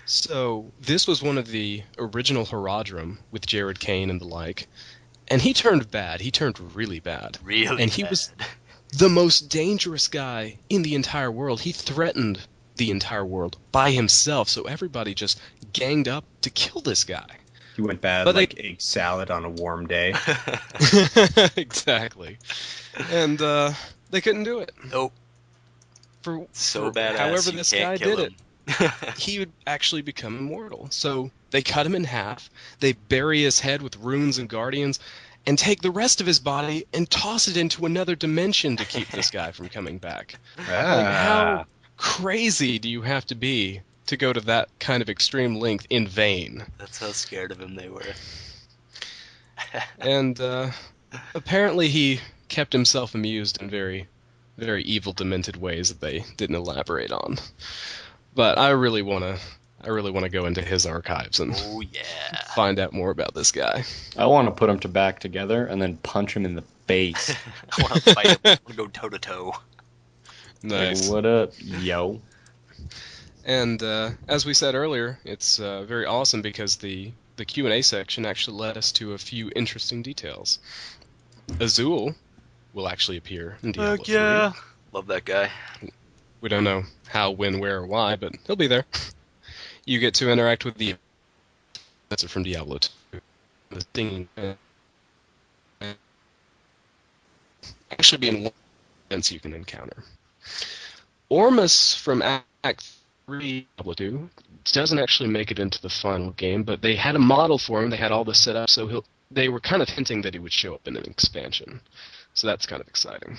So, this was one of the original Horadrim with Jared Kane and the like. And he turned bad. He turned really bad. Really And he was the most dangerous guy in the entire world. He threatened the entire world by himself, so everybody just ganged up to kill this guy. He went bad like egg salad on a warm day. Exactly. And they couldn't do it. Nope. For badass, however this guy did him. it, he would actually become immortal. So they cut him in half, they bury his head with runes and guardians, and take the rest of his body and toss it into another dimension to keep this guy from coming back. Like, how crazy do you have to be to go to that kind of extreme length in vain? That's how scared of him they were. And apparently he kept himself amused in very, very evil, demented ways that they didn't elaborate on. But I really want to go into his archives and find out more about this guy. I want to put them back together and then punch him in the face. I want to fight him. I want to go toe to toe. Nice. Like, what up, yo? And as we said earlier, it's very awesome because the Q&A section actually led us to a few interesting details. Azul will actually appear in Diablo 3. Yeah. Love that guy. We don't know how, when, where, or why, but he'll be there. You get to interact with the that's from Diablo 2. The singing actually being one events you can encounter. Ormus from Act 3 Diablo 2 doesn't actually make it into the final game, but they had a model for him. They had all the setup, so they were kind of hinting that he would show up in an expansion. So that's kind of exciting.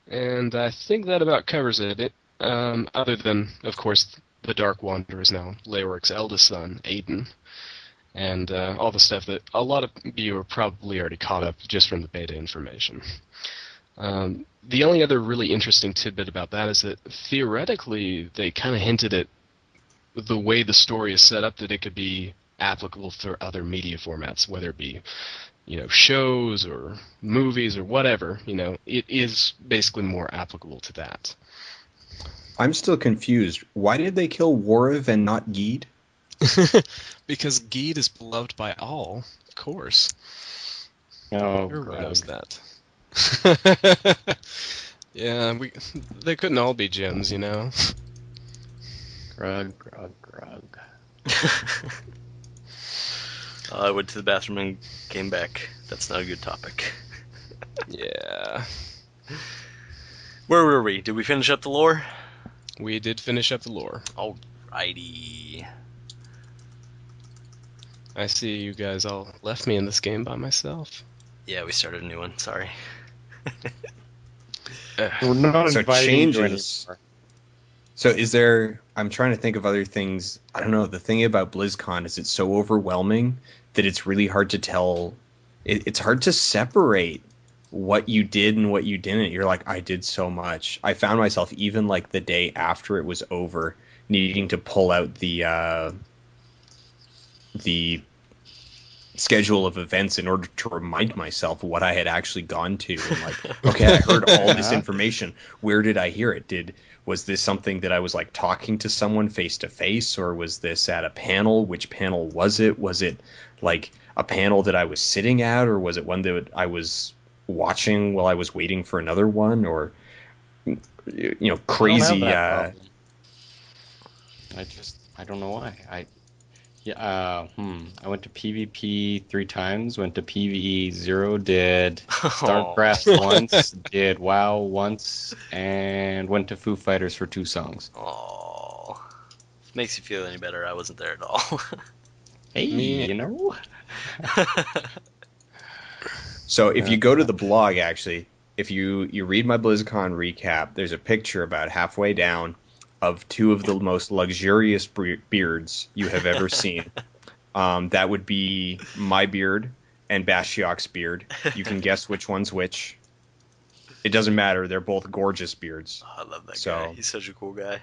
And I think that about covers it. Other than, of course, the Dark Wanderer is now Leoric's eldest son, Aiden. And all the stuff that a lot of you are probably already caught up just from the beta information. The only other really interesting tidbit about that is that theoretically they kind of hinted at the way the story is set up that it could be applicable for other media formats, whether it be shows or movies or whatever. It is basically more applicable to that. I'm still confused. Why did they kill Wariv and not Geed? Because Geed is beloved by all, of course. Oh, Everyone knows God. that. Yeah, they couldn't all be gems, Grug. I went to the bathroom and came back. That's not a good topic. Yeah. Where were we? Did we finish up the lore? We did finish up the lore. Alrighty. I see you guys all left me in this game by myself. Yeah, we started a new one. Sorry. We're not So inviting you changes. anymore. So is there? I'm trying to think of other things. I don't know. The thing about BlizzCon is it's so overwhelming that it's really hard to tell. It's hard to separate what you did and what you didn't. You're like, I did so much. I found myself even like the day after it was over, needing to pull out the schedule of events in order to remind myself what I had actually gone to. And like, okay, I heard all this information. Where did I hear it? Was this something that I was like talking to someone face to face, or was this at a panel? Which panel was it? Was it like a panel that I was sitting at, or was it one that I was watching while I was waiting for another one, or crazy? I don't know why. I went to PvP 3 times, went to PvE 0, did StarCraft once, did WoW once, and went to Foo Fighters for 2 songs. Oh, if it makes you feel any better, I wasn't there at all. Hey, So if you go to the blog, actually, if you read my BlizzCon recap, there's a picture about halfway down of 2 of the most luxurious beards you have ever seen. That would be my beard and Bashiok's beard. You can guess which one's which. It doesn't matter. They're both gorgeous beards. Oh, I love that guy. He's such a cool guy.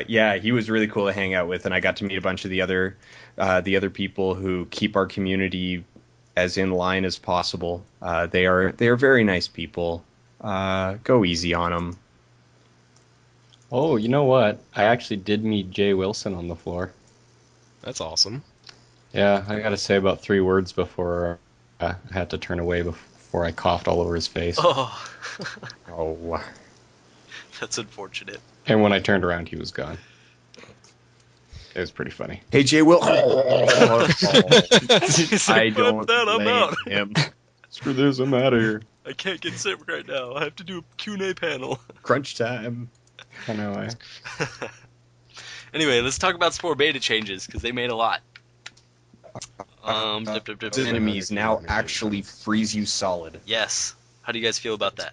Yeah, he was really cool to hang out with, and I got to meet a bunch of the other people who keep our community as in line as possible. They are very nice people. Go easy on them. Oh, you know what? I actually did meet Jay Wilson on the floor. That's awesome. Yeah, I gotta say about 3 words before I had to turn away before I coughed all over his face. Oh. Oh. That's unfortunate. And when I turned around, he was gone. It was pretty funny. Hey, Jay Will. I don't I'm out. him. Screw this, I'm out of here. I can't get sick right now. I have to do a Q&A panel. Crunch time. I know. Anyway, let's talk about Spore Beta changes, because they made a lot. Enemies now actually freeze you solid. Yes. How do you guys feel about that?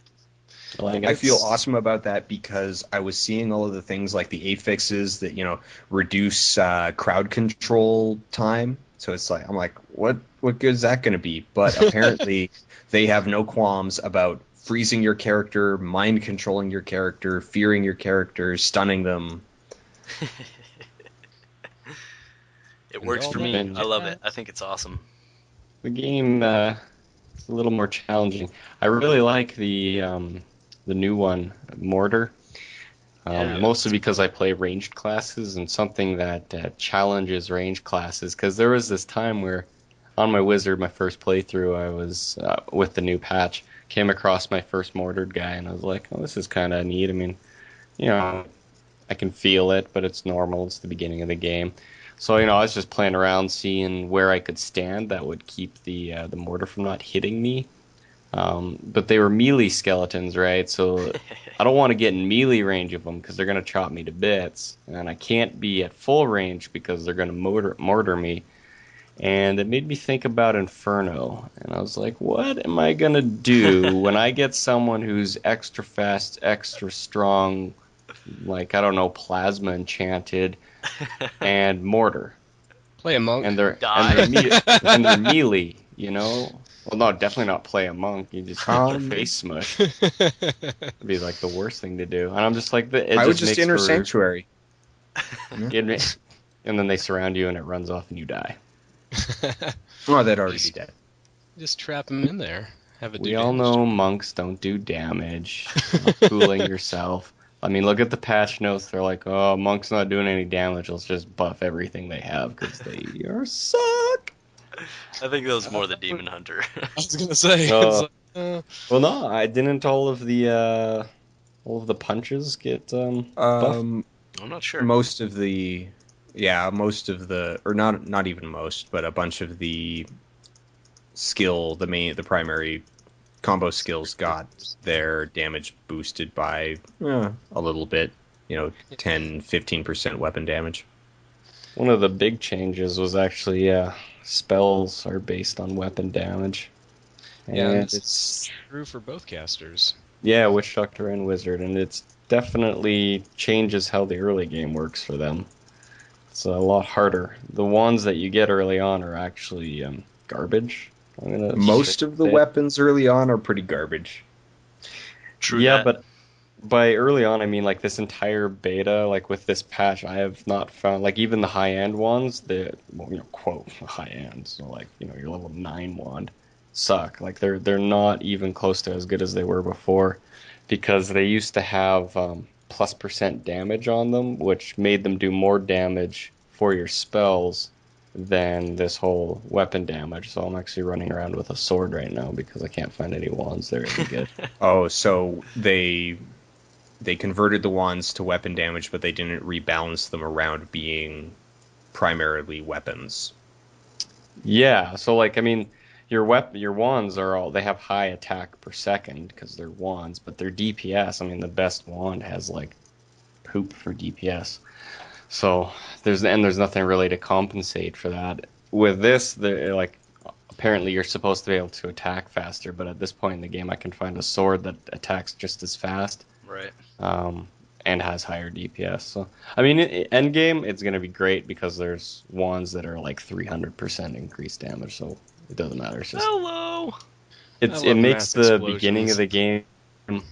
I feel awesome about that because I was seeing all of the things like the affixes that reduce crowd control time. So it's like I'm like, what good is that going to be? But apparently they have no qualms about freezing your character, mind controlling your character, fearing your character, stunning them. It works for me. I love it. I think it's awesome. The game It's a little more challenging. I really like the new one, Mortar. Mostly because I play ranged classes and something that challenges ranged classes. Because there was this time where on my wizard, my first playthrough, I was with the new patch, came across my first mortared guy, and I was like, oh, this is kind of neat. I mean, I can feel it, but it's normal. It's the beginning of the game. So, I was just playing around, seeing where I could stand that would keep the mortar from not hitting me. But they were melee skeletons, right? So I don't want to get in melee range of them because they're going to chop me to bits. And I can't be at full range because they're going to mortar me. And it made me think about Inferno. And I was like, what am I going to do when I get someone who's extra fast, extra strong, like, I don't know, plasma enchanted, and mortar? Play a monk. And they're melee, Well, no, definitely not play a monk. You just get your face smushed. It'd be like the worst thing to do. And I'm just like, I would just enter Sanctuary. And then they surround you and it runs off and you die. Oh, they'd already be dead. Just trap them in there. We all know monks don't do damage. Fooling yourself. I mean, look at the patch notes. They're like, oh, monk's not doing any damage. Let's just buff everything they have because they are suck. I think that was more the Demon Hunter. I was gonna say. Well, no, I didn't. All of the punches get buffed. I'm not sure. Most of the, or not even most, but a bunch of the the primary combo skills got their damage boosted by a little bit. 10-15% weapon damage. One of the big changes was actually spells are based on weapon damage. And it's true for both casters. Yeah, Witch Doctor and Wizard, and it's definitely changes how the early game works for them. It's a lot harder. The ones that you get early on are actually garbage. Most of the weapons early on are pretty garbage. True. Yeah, but by early on, I mean like this entire beta, like with this patch, I have not found like even the high end ones, quote high end, so like your level 9 wand suck. Like they're not even close to as good as they were before, because they used to have +% damage on them, which made them do more damage for your spells than this whole weapon damage. So I'm actually running around with a sword right now because I can't find any wands that are any good. Oh, so they converted the wands to weapon damage, but they didn't rebalance them around being primarily weapons. Yeah, so like I mean, your wands they have high attack per second because they're wands, but their DPS, I mean the best wand has like poop for DPS. So there's nothing really to compensate for that. With this, apparently you're supposed to be able to attack faster, but at this point in the game I can find a sword that attacks just as fast. Right. And has higher DPS. So I mean, end game it's going to be great because there's wands that are like 300% increased damage, so it doesn't matter. It's just, hello. It makes the beginning of the game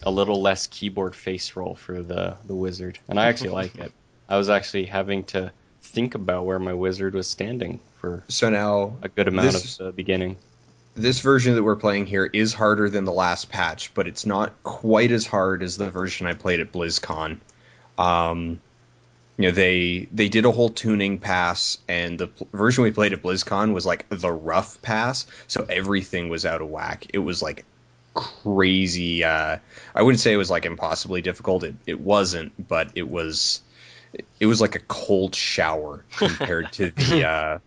a little less keyboard face roll for the wizard, and I actually like it. I was actually having to think about where my wizard was standing for now a good amount of the beginning. This version that we're playing here is harder than the last patch, but it's not quite as hard as the version I played at BlizzCon. They did a whole tuning pass, and the version we played at BlizzCon was like the rough pass, so everything was out of whack. It was like crazy. I wouldn't say it was like impossibly difficult. It wasn't, but it was like a cold shower compared to the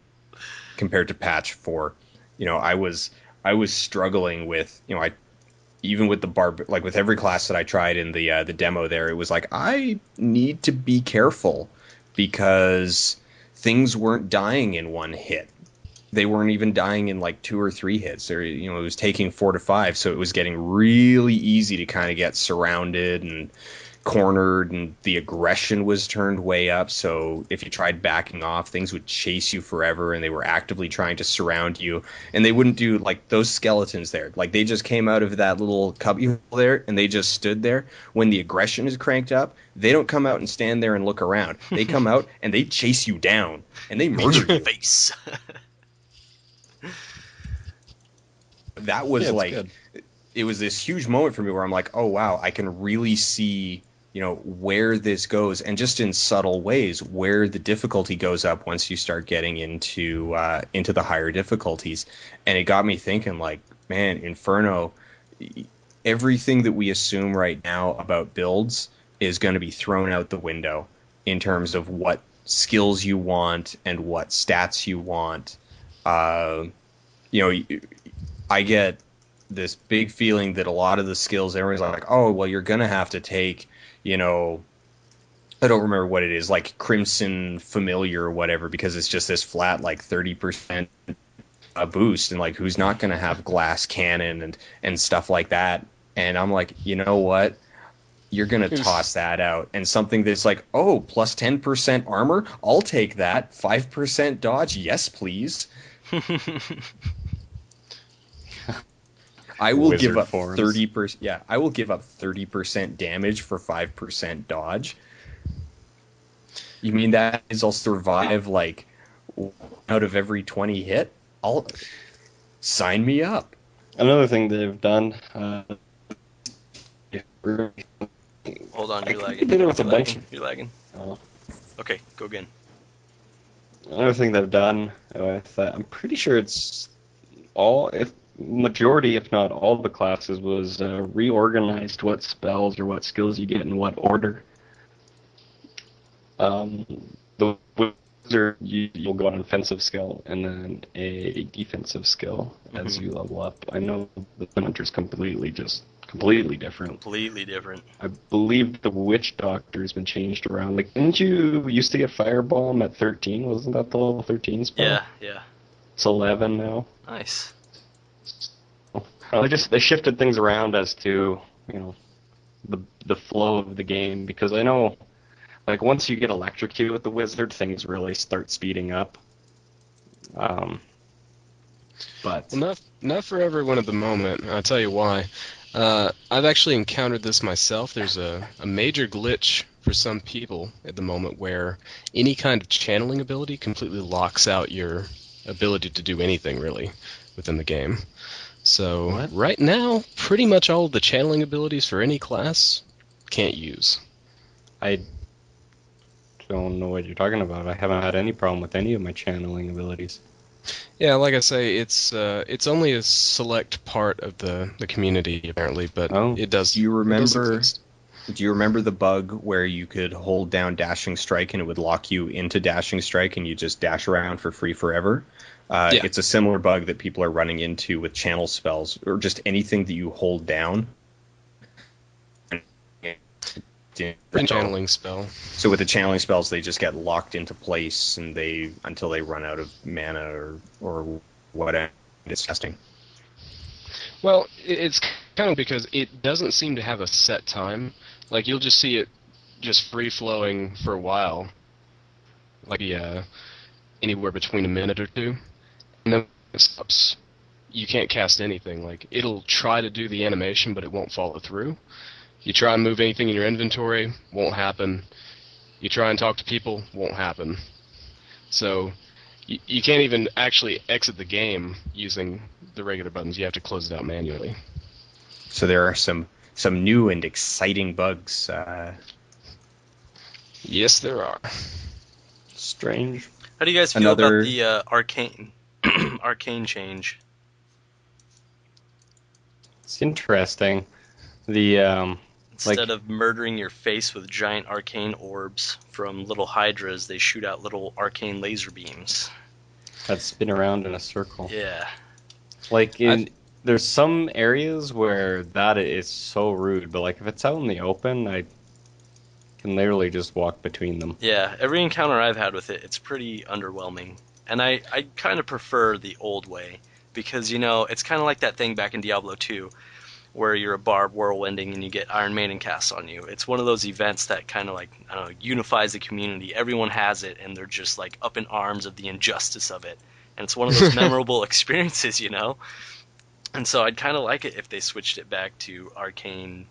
compared to patch 4. I was struggling with, even with the like with every class that I tried in the demo there, it was like, I need to be careful because things weren't dying in one hit. They weren't even dying in like 2 or 3 hits. It was taking 4 to 5, so it was getting really easy to kind of get surrounded and cornered, and the aggression was turned way up, so if you tried backing off, things would chase you forever, and they were actively trying to surround you, and they wouldn't do like those skeletons there, like they just came out of that little cubby hole there and they just stood there. When the aggression is cranked up, they don't come out and stand there and look around. They come out and they chase you down and they murder you. Face. that was it's like, good. it was this huge moment for me where I'm like, oh wow, I can really see, where this goes, and just in subtle ways where the difficulty goes up once you start getting into the higher difficulties. And it got me thinking, like, man, Inferno, everything that we assume right now about builds is going to be thrown out the window in terms of what skills you want and what stats you want. Uh, I get this big feeling that a lot of the skills, everyone's like, oh, well, you're going to have to take, I don't remember what it is, like Crimson Familiar or whatever, because it's just this flat, like 30% boost. And like, who's not going to have Glass Cannon and stuff like that? And I'm like, you know what? You're going to toss that out. And something that's like, oh, plus 10% armor? I'll take that. 5% dodge? Yes, please. I will give up 30%. Yeah, I will give up 30% damage for 5% dodge. You mean that is I'll survive like out of every 20 hit? I'll sign me up. Another thing they've done. Hold on, you're lagging. You're lagging. Oh. Okay, go again. Another thing they've done with I'm pretty sure it's majority, if not all, the classes was reorganized what spells or what skills you get in what order. The wizard, you'll go on an offensive skill and then a defensive skill as you level up. I know the hunter's completely different. Completely different. I believe the witch doctor's been changed around. Like, didn't you used to get firebomb at 13? Wasn't that the level 13 spell? Yeah. It's 11 now. Nice. They shifted things around as to, the flow of the game, because I know, like, once you get electrocuted with the wizard, things really start speeding up. But well, not for everyone at the moment. I'll tell you why. I've actually encountered this myself. There's a major glitch for some people at the moment where any kind of channeling ability completely locks out your ability to do anything really within the game. So right now, pretty much all of the channeling abilities for any class can't use. I don't know what you're talking about. I haven't had any problem with any of my channeling abilities. Yeah, like I say, it's only a select part of the community apparently, but it does. Do you remember? It Do you remember the bug where you could hold down Dashing Strike and it would lock you into Dashing Strike and you just dash around for free forever? Yeah. It's a similar bug that people are running into with channel spells or just anything that you hold down. Channeling spell. So with the channeling spells, they just get locked into place and until they run out of mana or whatever. It's testing. Well, it's kind of because it doesn't seem to have a set time. Like, you'll just see it just free-flowing for a while. Like, anywhere between a minute or two. And then it stops. You can't cast anything. Like, it'll try to do the animation, but it won't follow through. You try and move anything in your inventory, won't happen. You try and talk to people, won't happen. So you can't even actually exit the game using the regular buttons. You have to close it out manually. So there are some new and exciting bugs. Yes, there are. Strange. How do you guys feel about the arcane change? It's interesting. Instead of murdering your face with giant arcane orbs from little hydras, they shoot out little arcane laser beams. That spin around in a circle. Yeah. Like, there's some areas where that is so rude, but like if it's out in the open, I can literally just walk between them. Yeah, every encounter I've had with it, it's pretty underwhelming. And I kind of prefer the old way, because, it's kind of like that thing back in Diablo 2, where you're a barb whirlwinding and you get Iron Maiden cast on you. It's one of those events that kind of unifies the community. Everyone has it, and they're just like up in arms of the injustice of it. And it's one of those memorable experiences, And so I'd kind of like it if they switched it back to arcane,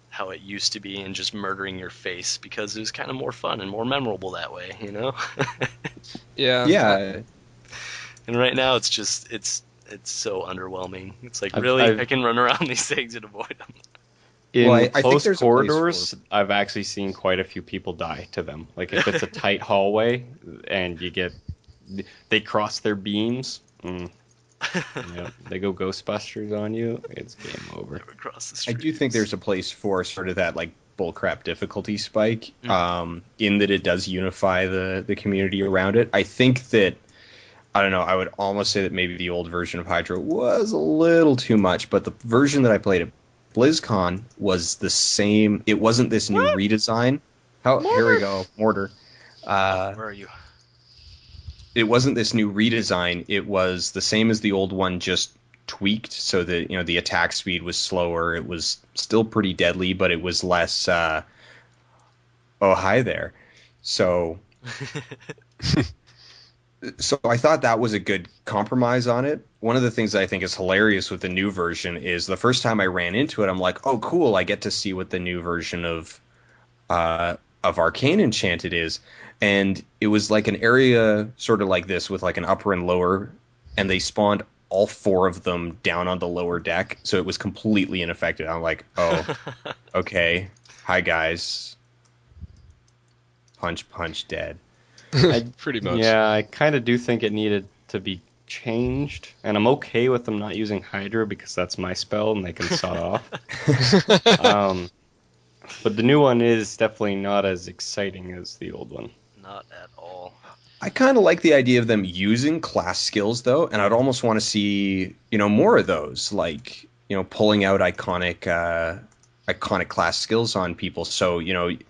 how it used to be, and just murdering your face, because it was kind of more fun and more memorable that way, Yeah. Yeah. And right now it's It's so underwhelming. It's like, I've- really? I've- I can run around these things and avoid them. In Well, I think close there's a place corridors, I've actually seen quite a few people die to them. Like if it's a tight hallway and they cross their beams, they go Ghostbusters on you, it's game over. Across the I street. do think there's a place for sort of that like bullcrap difficulty spike, Mm. in that it does unify the community around it. I think that, I don't know, I would almost say that maybe the old version of Hydra was a little too much, but the version that I played at BlizzCon was the same. It wasn't this new redesign. Here we go, Mortar. Where are you? It wasn't this new redesign. It was the same as the old one, just tweaked so that the attack speed was slower. It was still pretty deadly, but it was less. Oh, hi there. So I thought that was a good compromise on it. One of the things that I think is hilarious with the new version is the first time I ran into it, I'm like, oh, cool, I get to see what the new version of Arcane Enchanted is. And it was like an area sort of like this with like an upper and lower, and they spawned all 4 of them down on the lower deck, so it was completely ineffective. I'm like, oh, okay. Hi, guys. Punch, punch, dead. Pretty much. Yeah, I kind of do think it needed to be changed, and I'm okay with them not using Hydra because that's my spell and they can sawed off. But the new one is definitely not as exciting as the old one. Not at all. I kind of like the idea of them using class skills, though, and I'd almost want to see, more of those, like, pulling out iconic class skills on people. So,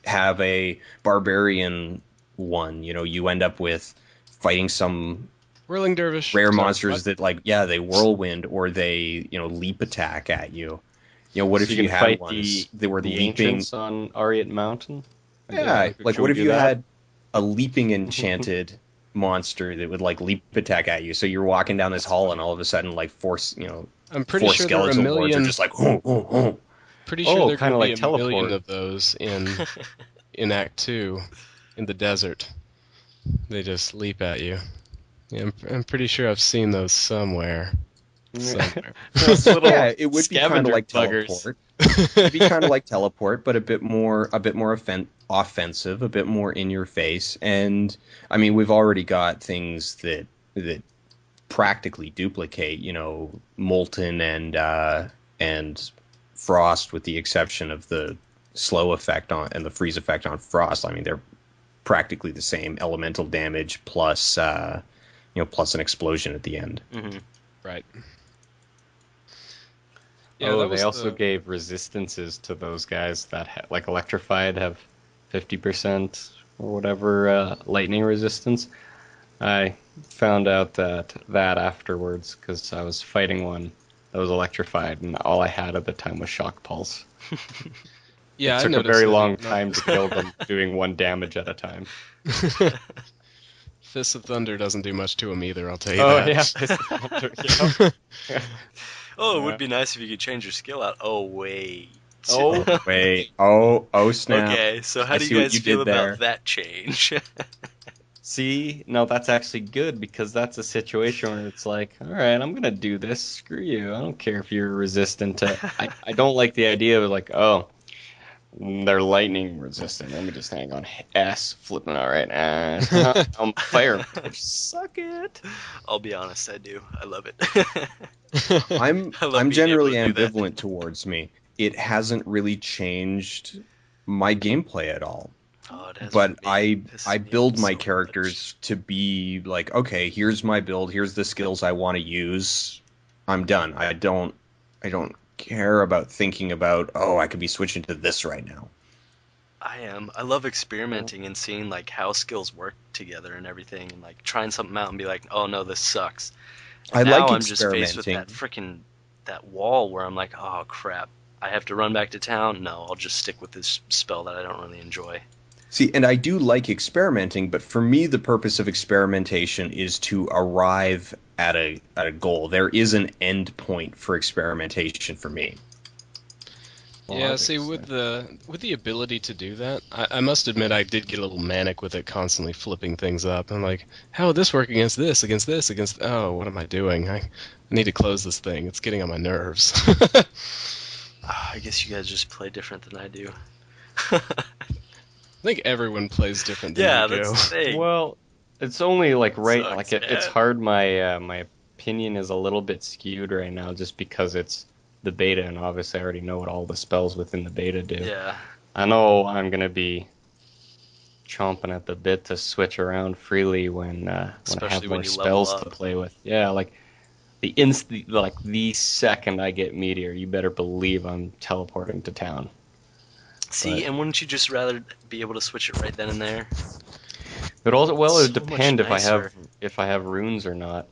have a barbarian one, you end up with fighting some Whirling Dervish. rare Sorry, monsters what? that, they whirlwind or they, leap attack at you. What So if you you can had fight ones that were the leaping? ancients on Ariat Mountain? Yeah, like Should what we if do you that? had a leaping enchanted monster that would like leap attack at you? So you're walking down this hall and all of a sudden like I'm pretty four sure there are a skeletal lords are million. just like, oh, oh, oh. Pretty sure there kinda could be like a million teleport. of those in Act 2 in the desert. They just leap at you. Yeah, I'm pretty sure I've seen those somewhere. Somewhere. Those little Yeah, it would be kind of scavenger like buggers. teleport. It'd be kind of like teleport, but a bit more offensive, a bit more in your face. And I mean, we've already got things that practically duplicate, Molten and Frost, with the exception of the slow effect on and the freeze effect on Frost. I mean, they're practically the same elemental damage plus plus an explosion at the end. Mm-hmm. Right. They also gave resistances to those guys that like Electrified have 50% or whatever lightning resistance. I found out that afterwards because I was fighting one that was Electrified and all I had at the time was Shock Pulse. Yeah, It I took a noticed very that. long time to kill them doing 1 damage at a time. Fist of Thunder doesn't do much to him either, I'll tell you Oh that. yeah, Fist of Thunder, yeah. Oh, it Yeah. would be nice if you could change your skill out. Oh, wait. Oh. Wait, oh snap! Okay, so how I do see you what guys you feel did there. about that change? See, no, that's actually good because that's a situation where it's like, all right, I'm gonna do this. Screw you. I don't care if you're resistant to. I don't like the idea of like, oh, they're lightning resistant. Let me just hang on S, flipping all right. I'm fire. Suck it. I'll be honest, I do. I love it. I'm I love I'm being generally able to do that. ambivalent towards me. It hasn't really changed my gameplay at all. Oh, it has But for me. It pisses I me off build my so characters to be like, okay, here's my build, here's the skills I want to use. I'm done. I don't care about thinking about, oh, I could be switching to this right now. I am. I love experimenting and seeing like how skills work together and everything, and like trying something out and be like, oh no, this sucks. I Now like I'm just faced with experimenting. that wall where I'm like, oh crap, I have to run back to town. No, I'll just stick with this spell that I don't really enjoy. See, and I do like experimenting, but for me, the purpose of experimentation is to arrive at a goal. There is an end point for experimentation for me. Yeah, see, logic. with the ability to do that, I must admit I did get a little manic with it, constantly flipping things up. I'm like, how would this work against this, against this, against? Oh, what am I doing? I need to close this thing. It's getting on my nerves. I guess you guys just play different than I do. I think everyone plays different than we Yeah, do. that's the thing. Well, it's only like Sucks, it's man. hard. My opinion is a little bit skewed right now, just because it's the beta, and obviously I already know what all the spells within the beta do. Yeah. I know I'm gonna be chomping at the bit to switch around freely when I Especially have when more you level spells up. to play with. Yeah, like the second I get Meteor, you better believe I'm teleporting to town. See, But and wouldn't you just rather be able to switch it right then and there? it also, well, it would So much depend nicer. if I have runes or not.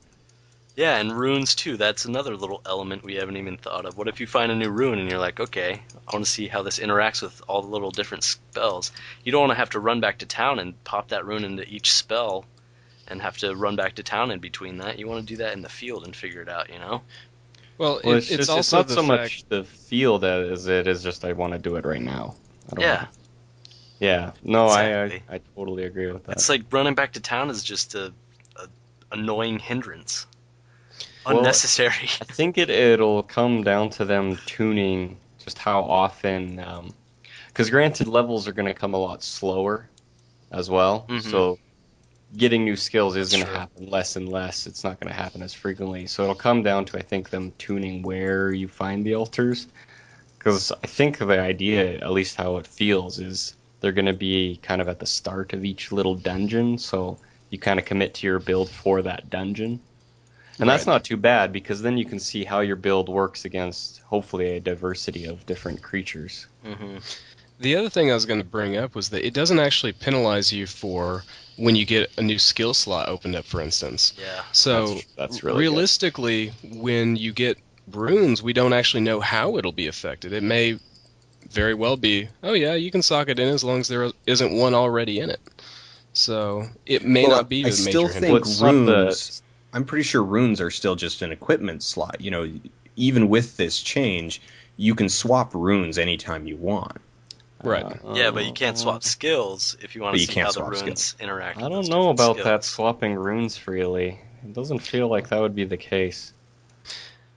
Yeah, and runes too. That's another little element we haven't even thought of. What if you find a new rune and you're like, okay, I want to see how this interacts with all the little different spells. You don't want to have to run back to town and pop that rune into each spell and have to run back to town in between that. You want to do that in the field and figure it out, you know? Well, Well, it's it's just it's also not the so fact. much the field as it is just I want to do it right now. I don't Yeah, want. Yeah, no, exactly. I totally agree with that. It's like running back to town is just a annoying hindrance. Well, Unnecessary. I think it'll come down to them tuning just how often, because granted levels are going to come a lot slower as well, Mm-hmm. so getting new skills is That's going to true. happen less and less. It's not going to happen as frequently, so it'll come down to I think them tuning where you find the altars. Because I think the idea, at least how it feels, is they're going to be kind of at the start of each little dungeon, so you kind of commit to your build for that dungeon. And that's Right. not too bad, because then you can see how your build works against, hopefully, a diversity of different creatures. Mm-hmm. The other thing I was going to bring up was that it doesn't actually penalize you for when you get a new skill slot opened up, for instance. Yeah. So That's really good. realistically, when you get runes, we don't actually know how it'll be affected. It may very well be, oh yeah, you can sock it in as long as there isn't one already in it. So it may Well, not be I a still major Well, think it's hindrance. not the. runes. I'm pretty sure runes are still just an equipment slot. Even with this change, you can swap runes anytime you want, Right. Yeah, but you can't swap skills if you want but to you see can't how the swap skills. runes interact I with don't those know different about that skills. swapping runes freely. It doesn't feel like that would be the case,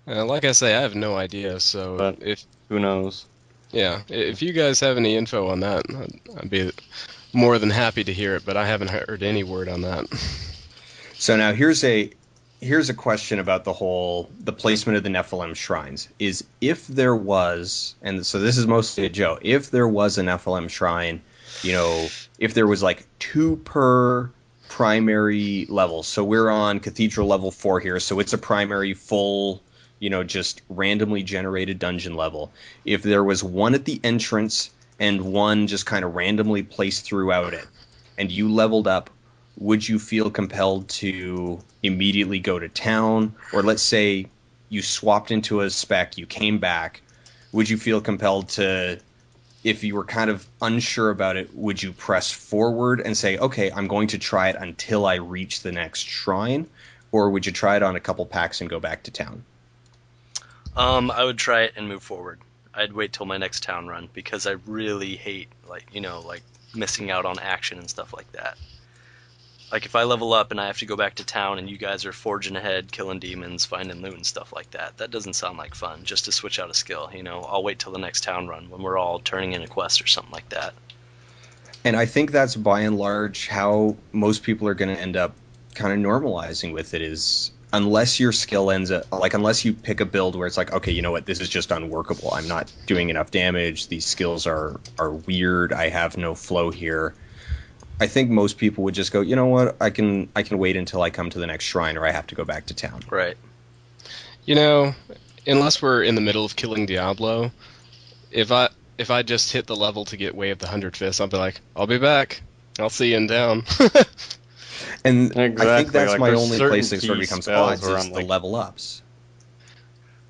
Like I say, I have no idea. So but if who knows? if you guys have any info on that, I'd be more than happy to hear it. But I haven't heard any word on that. So now here's a question about the placement of the Nephilim shrines. Is if there was, and so this is mostly a Joe, if there was a Nephilim shrine, if there was like two per primary level. So we're on Cathedral level 4 here, so it's a primary full, just randomly generated dungeon level. If there was one at the entrance and one just kind of randomly placed throughout it, and you leveled up, would you feel compelled to immediately go to town? Or let's say you swapped into a spec, you came back, would you feel compelled to, if you were kind of unsure about it, would you press forward and say, okay, I'm going to try it until I reach the next shrine? Or would you try it on a couple packs and go back to town? I would try it and move forward. I'd wait till my next town run because I really hate like missing out on action and stuff like that. Like if I level up and I have to go back to town and you guys are forging ahead, killing demons, finding loot and stuff like that, that doesn't sound like fun. Just to switch out a skill, I'll wait till the next town run when we're all turning in a quest or something like that. And I think that's by and large how most people are going to end up kind of normalizing with it is unless your skill ends up like unless you pick a build where it's like, okay, you know what, this is just unworkable. I'm not doing enough damage. These skills are weird. I have no flow here. I think most people would just go, you know what, I can wait until I come to the next shrine or I have to go back to town. Right. You know, unless we're in the middle of killing Diablo, if I just hit the level to get Way of the 100 Fists, I'll be like, I'll be back. I'll see you in town. And Exactly. I think that's Like, my there's only certain place that sort of key becomes spells odds where is I'm the like, level ups.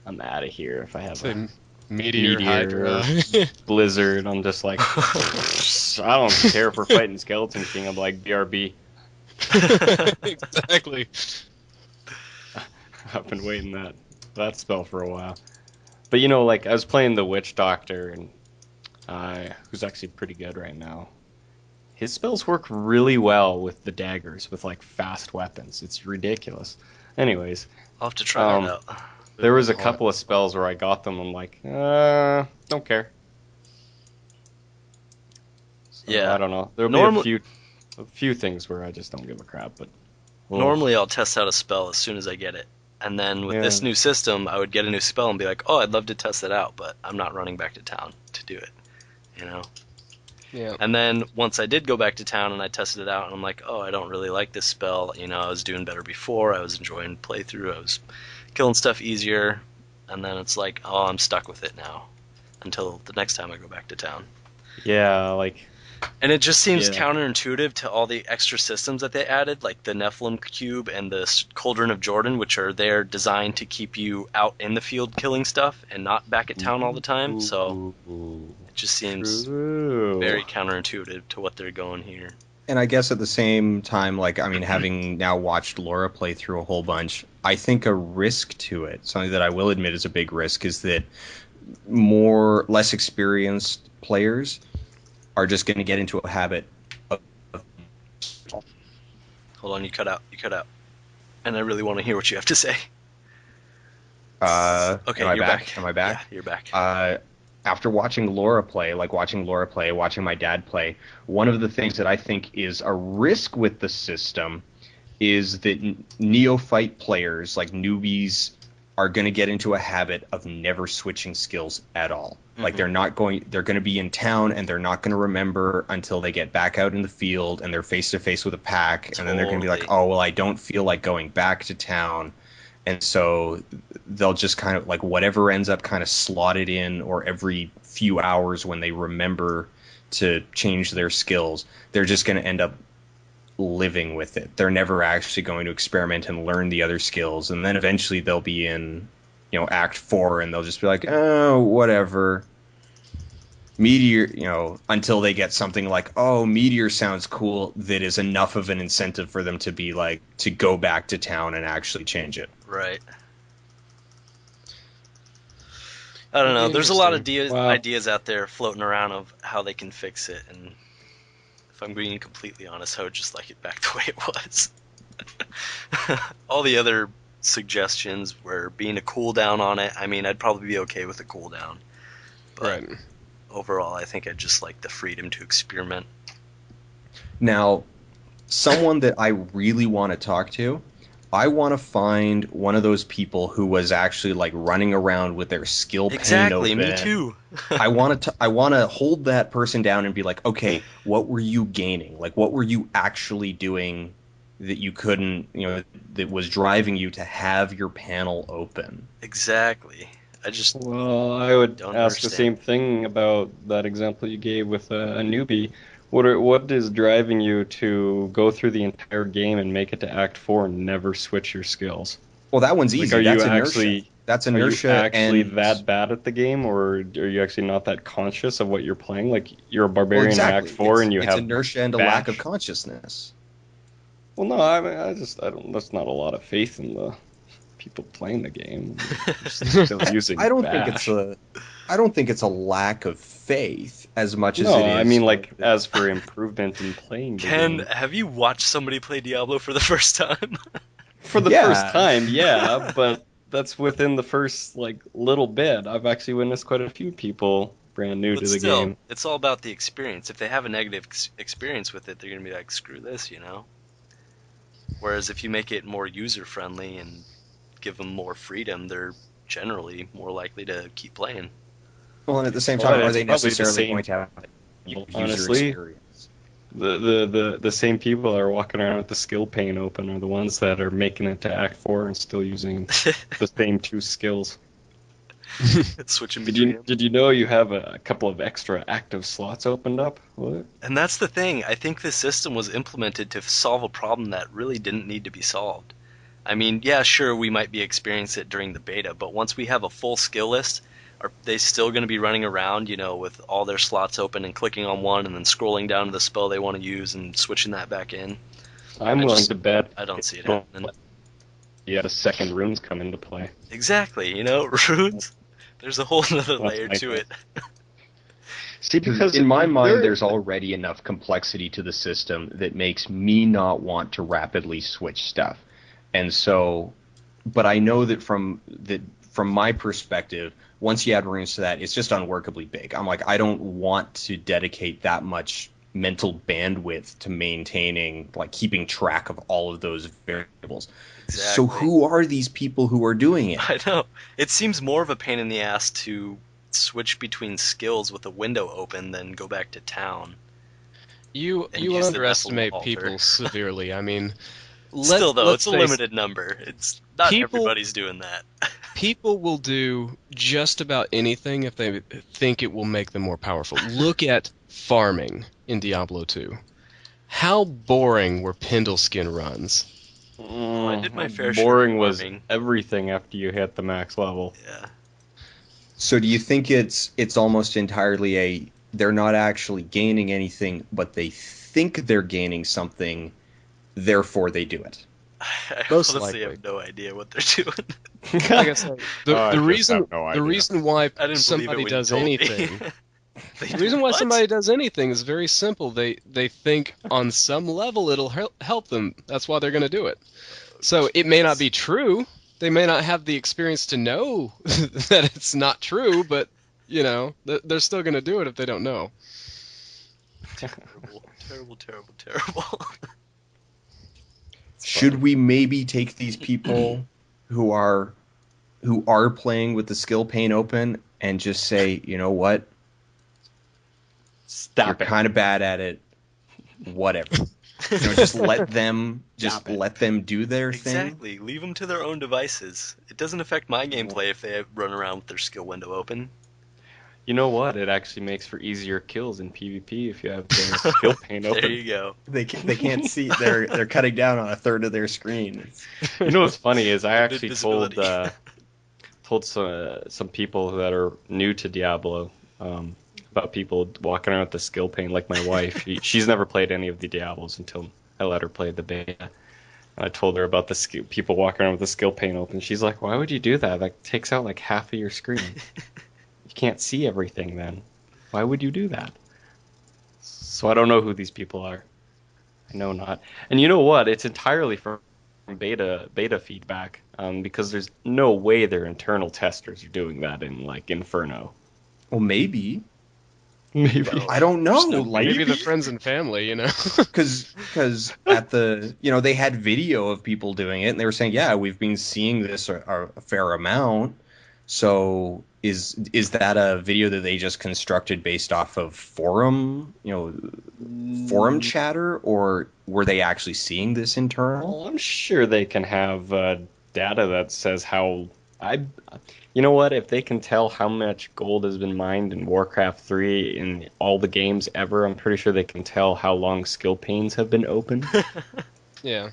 I'm out of here if I have Say a Meteor, meteor Hydra. or blizzard. I'm just like, I don't care if we're fighting Skeleton King. I'm like, BRB. Exactly. I've been waiting that spell for a while. But like I was playing the Witch Doctor, and who's actually pretty good right now. His spells work really well with the daggers, with like fast weapons. It's ridiculous. Anyways, I'll have to try that out. there was a couple of spells where I got them. I'm like, don't care. So, Yeah. I don't know. There'll be a few things where I just don't give a crap. But normally I'll test out a spell as soon as I get it. And then with this new system, I would get a new spell and be like, oh, I'd love to test it out, but I'm not running back to town to do it, you know? Yeah. And then once I did go back to town and I tested it out, and I'm like, oh, I don't really like this spell. You know, I was doing better before. I was enjoying playthrough. I was killing stuff easier. And then it's like, oh, I'm stuck with it now until the next time I go back to town. yeah, like... And it just seems counterintuitive to all the extra systems that they added, like the Nephilim Cube and the Cauldron of Jordan, which are there designed to keep you out in the field killing stuff and not back at town all the time. So it just seems very counterintuitive to what they're going here. And I guess at the same time, like, I mean, having now watched Laura play through a whole bunch, I think a risk to it, something that I will admit is a big risk, is that less experienced players are just going to get into a habit of... Hold on, you cut out. And I really want to hear what you have to say. Okay, you're back. Am I back? Yeah, you're back. After watching Laura play, watching my dad play, one of the things that I think is a risk with the system is that neophyte players, like newbies, are going to get into a habit of never switching skills at all. Mm-hmm. Like they're going to be in town and they're not going to remember until they get back out in the field and they're face to face with a pack. And then they're going to be like, oh, well, I don't feel like going back to town. And so they'll just kind of like whatever ends up kind of slotted in, or every few hours when they remember to change their skills, they're just going to end up living with it. They're never actually going to experiment and learn the other skills. And then eventually they'll be in, Act 4 and they'll just be like, oh, whatever. Meteor, until they get something like, oh, Meteor sounds cool, that is enough of an incentive for them to be like, to go back to town and actually change it. Right. I don't know. There's a lot of ideas out there floating around of how they can fix it, and if I'm being completely honest, I would just like it back the way it was. All the other suggestions were being a cooldown on it. I mean, I'd probably be okay with a cooldown. But overall, I think I'd just like the freedom to experiment. Now, someone that I really want to talk to, I want to find one of those people who was actually like running around with their skill pane open. Exactly, me too. I want to hold that person down and be like, okay, what were you gaining? Like, what were you actually doing that you couldn't, that was driving you to have your panel open? Exactly. I would ask the same thing about that example you gave with a newbie. What is driving you to go through the entire game and make it to Act 4 and never switch your skills? Well, that one's easy. Like, That's inertia. That's inertia. Are you actually that bad at the game, or are you actually not that conscious of what you're playing? Like, you're a barbarian in Act 4 and you have inertia and a lack of consciousness. Well, no, I don't. That's not a lot of faith in the people playing the game. Still using I don't think it's a lack of faith as much as it is. No, I mean, like, as for improvement in playing the game. Ken, have you watched somebody play Diablo for the first time? For the first time, yeah, but that's within the first, little bit. I've actually witnessed quite a few people brand new to the game. It's all about the experience. If they have a negative experience with it, they're going to be like, screw this, Whereas if you make it more user-friendly and give them more freedom, they're generally more likely to keep playing. Well, and at the same time, are they necessarily going to have user experience? The same people that are walking around with the skill pane open are the ones that are making it to Act 4 and still using the same two skills. Switching between Did you know you have a couple of extra active slots opened up? What? And that's the thing. I think this system was implemented to solve a problem that really didn't need to be solved. I mean, yeah, sure, we might be experiencing it during the beta, but once we have a full skill list, are they still going to be running around, with all their slots open and clicking on one and then scrolling down to the spell they want to use and switching that back in? I'm willing to bet I don't see it happening. Yeah, the second runes come into play. Exactly, runes. There's a whole other layer to it. See, because in my mind, there's already enough complexity to the system that makes me not want to rapidly switch stuff. And so, but I know that from my perspective, once you add runes to that, it's just unworkably big. I'm like, I don't want to dedicate that much mental bandwidth to maintaining, like, keeping track of all of those variables. Exactly. So who are these people who are doing it? I know. It seems more of a pain in the ass to switch between skills with a window open than go back to town. You underestimate people severely. I mean, still though, it's a face limited number. It's not everybody's doing that. People will do just about anything if they think it will make them more powerful. Look at farming in Diablo 2. How boring were Pendleskin runs? I did my fair share. Boring was everything after you hit the max level. Yeah. So do you think it's almost entirely they're not actually gaining anything, but they think they're gaining something, therefore they do it? I honestly have no idea what they're doing. Like I said, the reason why somebody does anything. The reason why somebody does anything is very simple. They think on some level it'll help them. That's why they're going to do it. So it may not be true. They may not have the experience to know that it's not true, but they're still going to do it if they don't know. Terrible. Should we maybe take these people who are playing with the skill pane open and just say, you know what? You're kind of bad at it. Whatever. Just let them do their thing. Exactly. Leave them to their own devices. It doesn't affect my gameplay if they run around with their skill window open. You know what? It actually makes for easier kills in PvP if you have the skill pane open. There you go. They can't see. They're cutting down on a third of their screen. You know what's funny is I actually told some people that are new to Diablo about people walking around with the skill pane, like my wife. She's never played any of the Diablos until I let her play the beta. And I told her about the people walking around with the skill pane open. She's like, "Why would you do that? That takes out like half of your screen." You can't see everything then. Why would you do that? So I don't know who these people are. I know not. And you know what? It's entirely from beta feedback, because there's no way their internal testers are doing that in like Inferno. Well, maybe. I don't know. Maybe the friends and family, Because at the they had video of people doing it, and they were saying, yeah, we've been seeing this a fair amount. So is that a video that they just constructed based off of forum chatter, or were they actually seeing this internal? Well, I'm sure they can have data that says how you know what? If they can tell how much gold has been mined in Warcraft 3 in all the games ever, I'm pretty sure they can tell how long skill panes have been open. Yeah.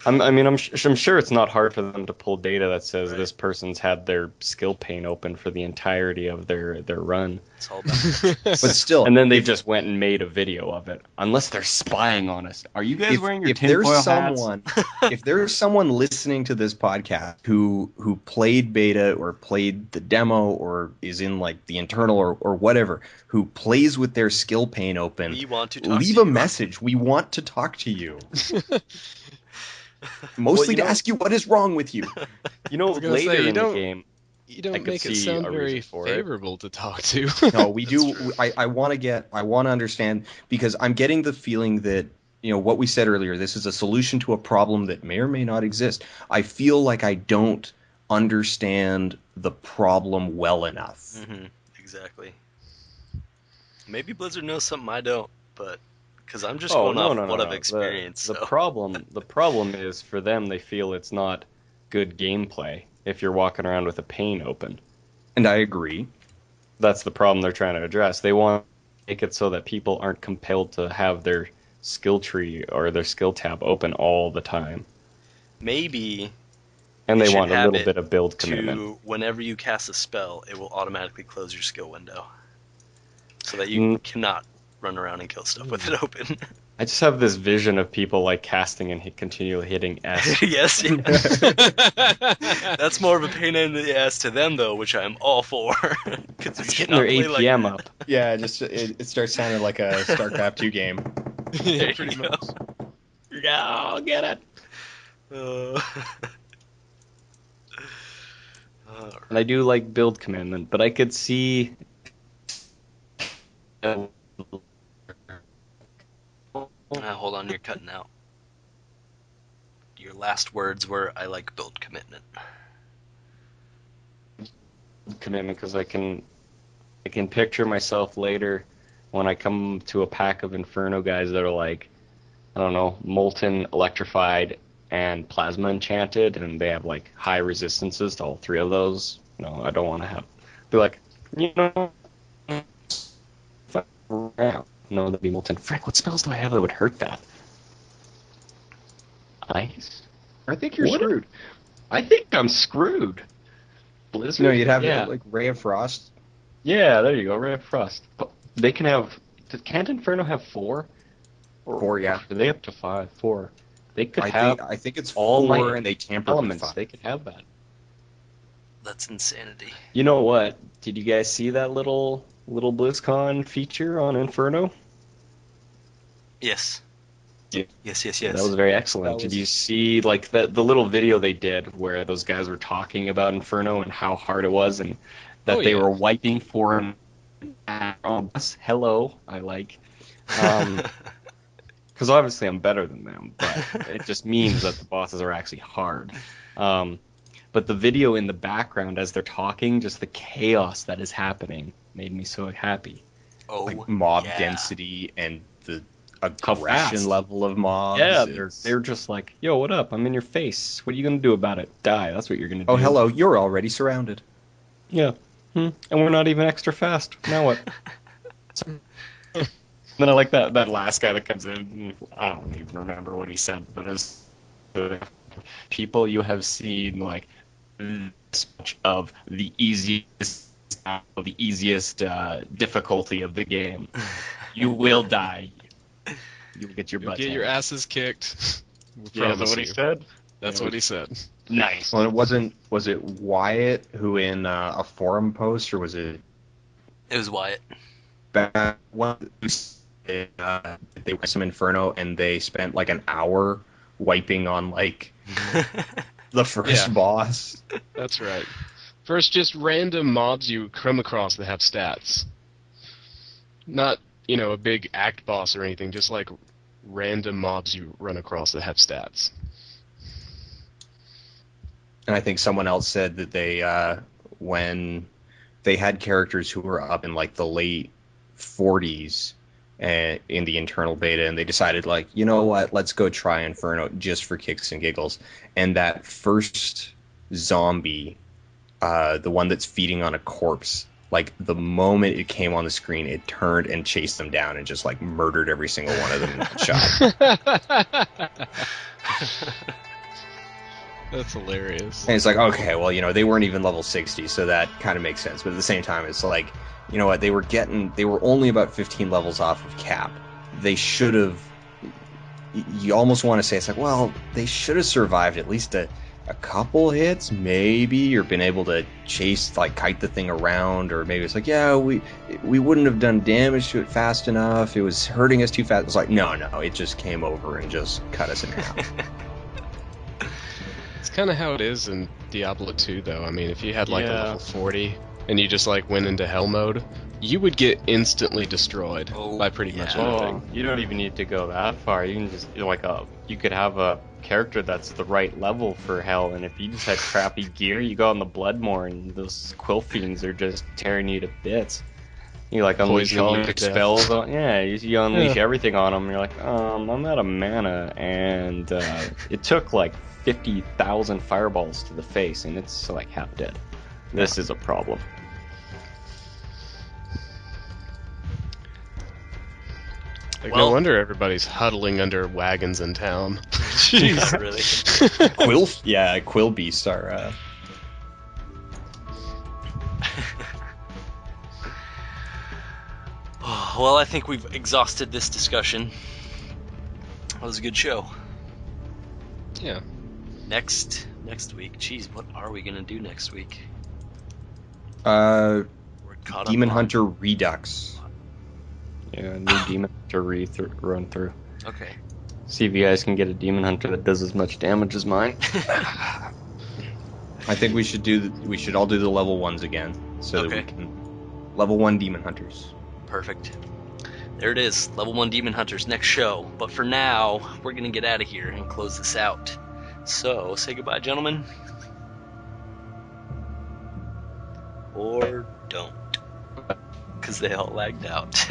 I'm sure it's not hard for them to pull data that says this person's had their skill pane open for the entirety of their run. It's all about But still, and then they just went and made a video of it. Unless they're spying on us. Are you guys wearing your tinfoil hats? If there's someone listening to this podcast who played beta or played the demo or is in like the internal or whatever, who plays with their skill pane open, we want to talk leave to a message. We want to talk to you. Mostly to ask you what is wrong with you. Later in the game, you don't make it sound very favorable to talk to. No, we do. I want to understand, because I'm getting the feeling that what we said earlier. This is a solution to a problem that may or may not exist. I feel like I don't understand the problem well enough. Mm-hmm. Exactly. Maybe Blizzard knows something I don't, but. Because I'm just going off what I've experienced. The problem is for them, they feel it's not good gameplay if you're walking around with a pane open. And I agree. That's the problem they're trying to address. They want to make it so that people aren't compelled to have their skill tree or their skill tab open all the time. Maybe. And they want a little bit of build commitment. Whenever you cast a spell, it will automatically close your skill window, so that you cannot run around and kill stuff with it open. I just have this vision of people like casting and continually hitting S. Yes. That's more of a pain in the ass to them, though, which I'm all for. Because It's getting their APM up. Yeah, just it starts sounding like a StarCraft 2 game. Yeah, There pretty you go. much. Yeah, I'll get it. Uh, And I do like build commitment, but I could see. hold on, you're cutting out. Your last words were, "I like build commitment." Commitment because I can picture myself later when I come to a pack of Inferno guys that are like, I don't know, molten, electrified, and plasma enchanted, and they have like high resistances to all three of those. No, I don't want to have. Be like, no, that'd be molten. Frick, what spells do I have that would hurt that? Ice. I think you're What? screwed. I think I'm screwed. Blizzard. No, you'd have yeah. like Ray of Frost. Yeah, there you go, Ray of Frost. But they can have. Can't Inferno have 4? Or 4, yeah. are they up to 5? 4. They could I think it's all 4, my and they tampered elements. with 5. They could have that. That's insanity. You know what? Did you guys see that little BlizzCon feature on Inferno? Yes. Yeah. Yes. That was very excellent. Did you see like the little video they did where those guys were talking about Inferno and how hard it was and that they were wiping for him? Hello, I like. Because obviously I'm better than them, but it just means that the bosses are actually hard. But the video in the background as they're talking, just the chaos that is happening, made me so happy. Oh, like mob yeah. density and the How fast. aggression level of mobs. Yeah, they're just like, yo, what up? I'm in your face. What are you gonna do about it? Die. That's what you're gonna do. Oh, hello, you're already surrounded. Yeah. And we're not even extra fast. Now what? Then I like that last guy that comes in. I don't even remember what he said, but as people you have seen like this much of the easiest difficulty of the game, you will die. You will get your butt. Get your asses kicked. Yeah, that's what he said. That's what he said. Nice. Well, was it Wyatt who in a forum post, or was it? It was Wyatt. Back when they went some Inferno and they spent like an hour wiping on like the first boss. That's right. First, just random mobs you come across that have stats. Not, a big act boss or anything, just like random mobs you run across that have stats. And I think someone else said that they, when they had characters who were up in like the late 40s in the internal beta, and they decided like, you know what, let's go try Inferno just for kicks and giggles. And that first zombie, the one that's feeding on a corpse, like the moment it came on the screen, it turned and chased them down and just like murdered every single one of them in one shot. That's hilarious. And it's like, okay, well, they weren't even level 60, so that kind of makes sense. But at the same time, it's like, you know what, they were only about 15 levels off of cap. They should have, you almost want to say, it's like, well, they should have survived at least a couple hits, maybe, or been able to kite the thing around, or maybe it's like, yeah, we wouldn't have done damage to it fast enough. It was hurting us too fast. It's like, no, it just came over and just cut us in half. It's kind of how it is in Diablo 2, though. I mean, if you had a level 40 and you just went into hell mode, you would get instantly destroyed by pretty much anything. You don't even need to go that far. You can just you could have a character that's the right level for hell, and if you just had crappy gear, you go on the Bloodmore, and those quill fiends are just tearing you to bits. You unleash all your spells on, you unleash everything on them. And you're like, I'm out of mana, and it took 50,000 fireballs to the face, and it's half dead. This is a problem. No wonder everybody's huddling under wagons in town. Jeez, really? Quill beasts are. Well, I think we've exhausted this discussion. was a good show. Yeah. Next week. Jeez, what are we gonna do next week? Uh, We're caught Demon up on... Hunter Redux. Yeah, new Demon Hunter run through. Okay. See if you guys can get a Demon Hunter that does as much damage as mine. I think we should all do the level 1s again, so that we can level 1 Demon Hunters. Perfect. There it is, level 1 Demon Hunters, next show. But for now, we're gonna get out of here and close this out. So, say goodbye, gentlemen. Or don't. Because they all lagged out.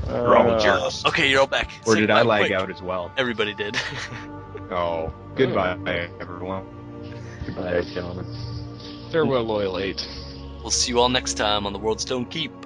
You're all jerks. Okay, you're all back. Or Say did I goodbye, lag quick. out as well? Everybody did. Oh, goodbye, everyone. Goodbye, gentlemen. Farewell, Loyal 8. We'll see you all next time on the World's Don't Keep.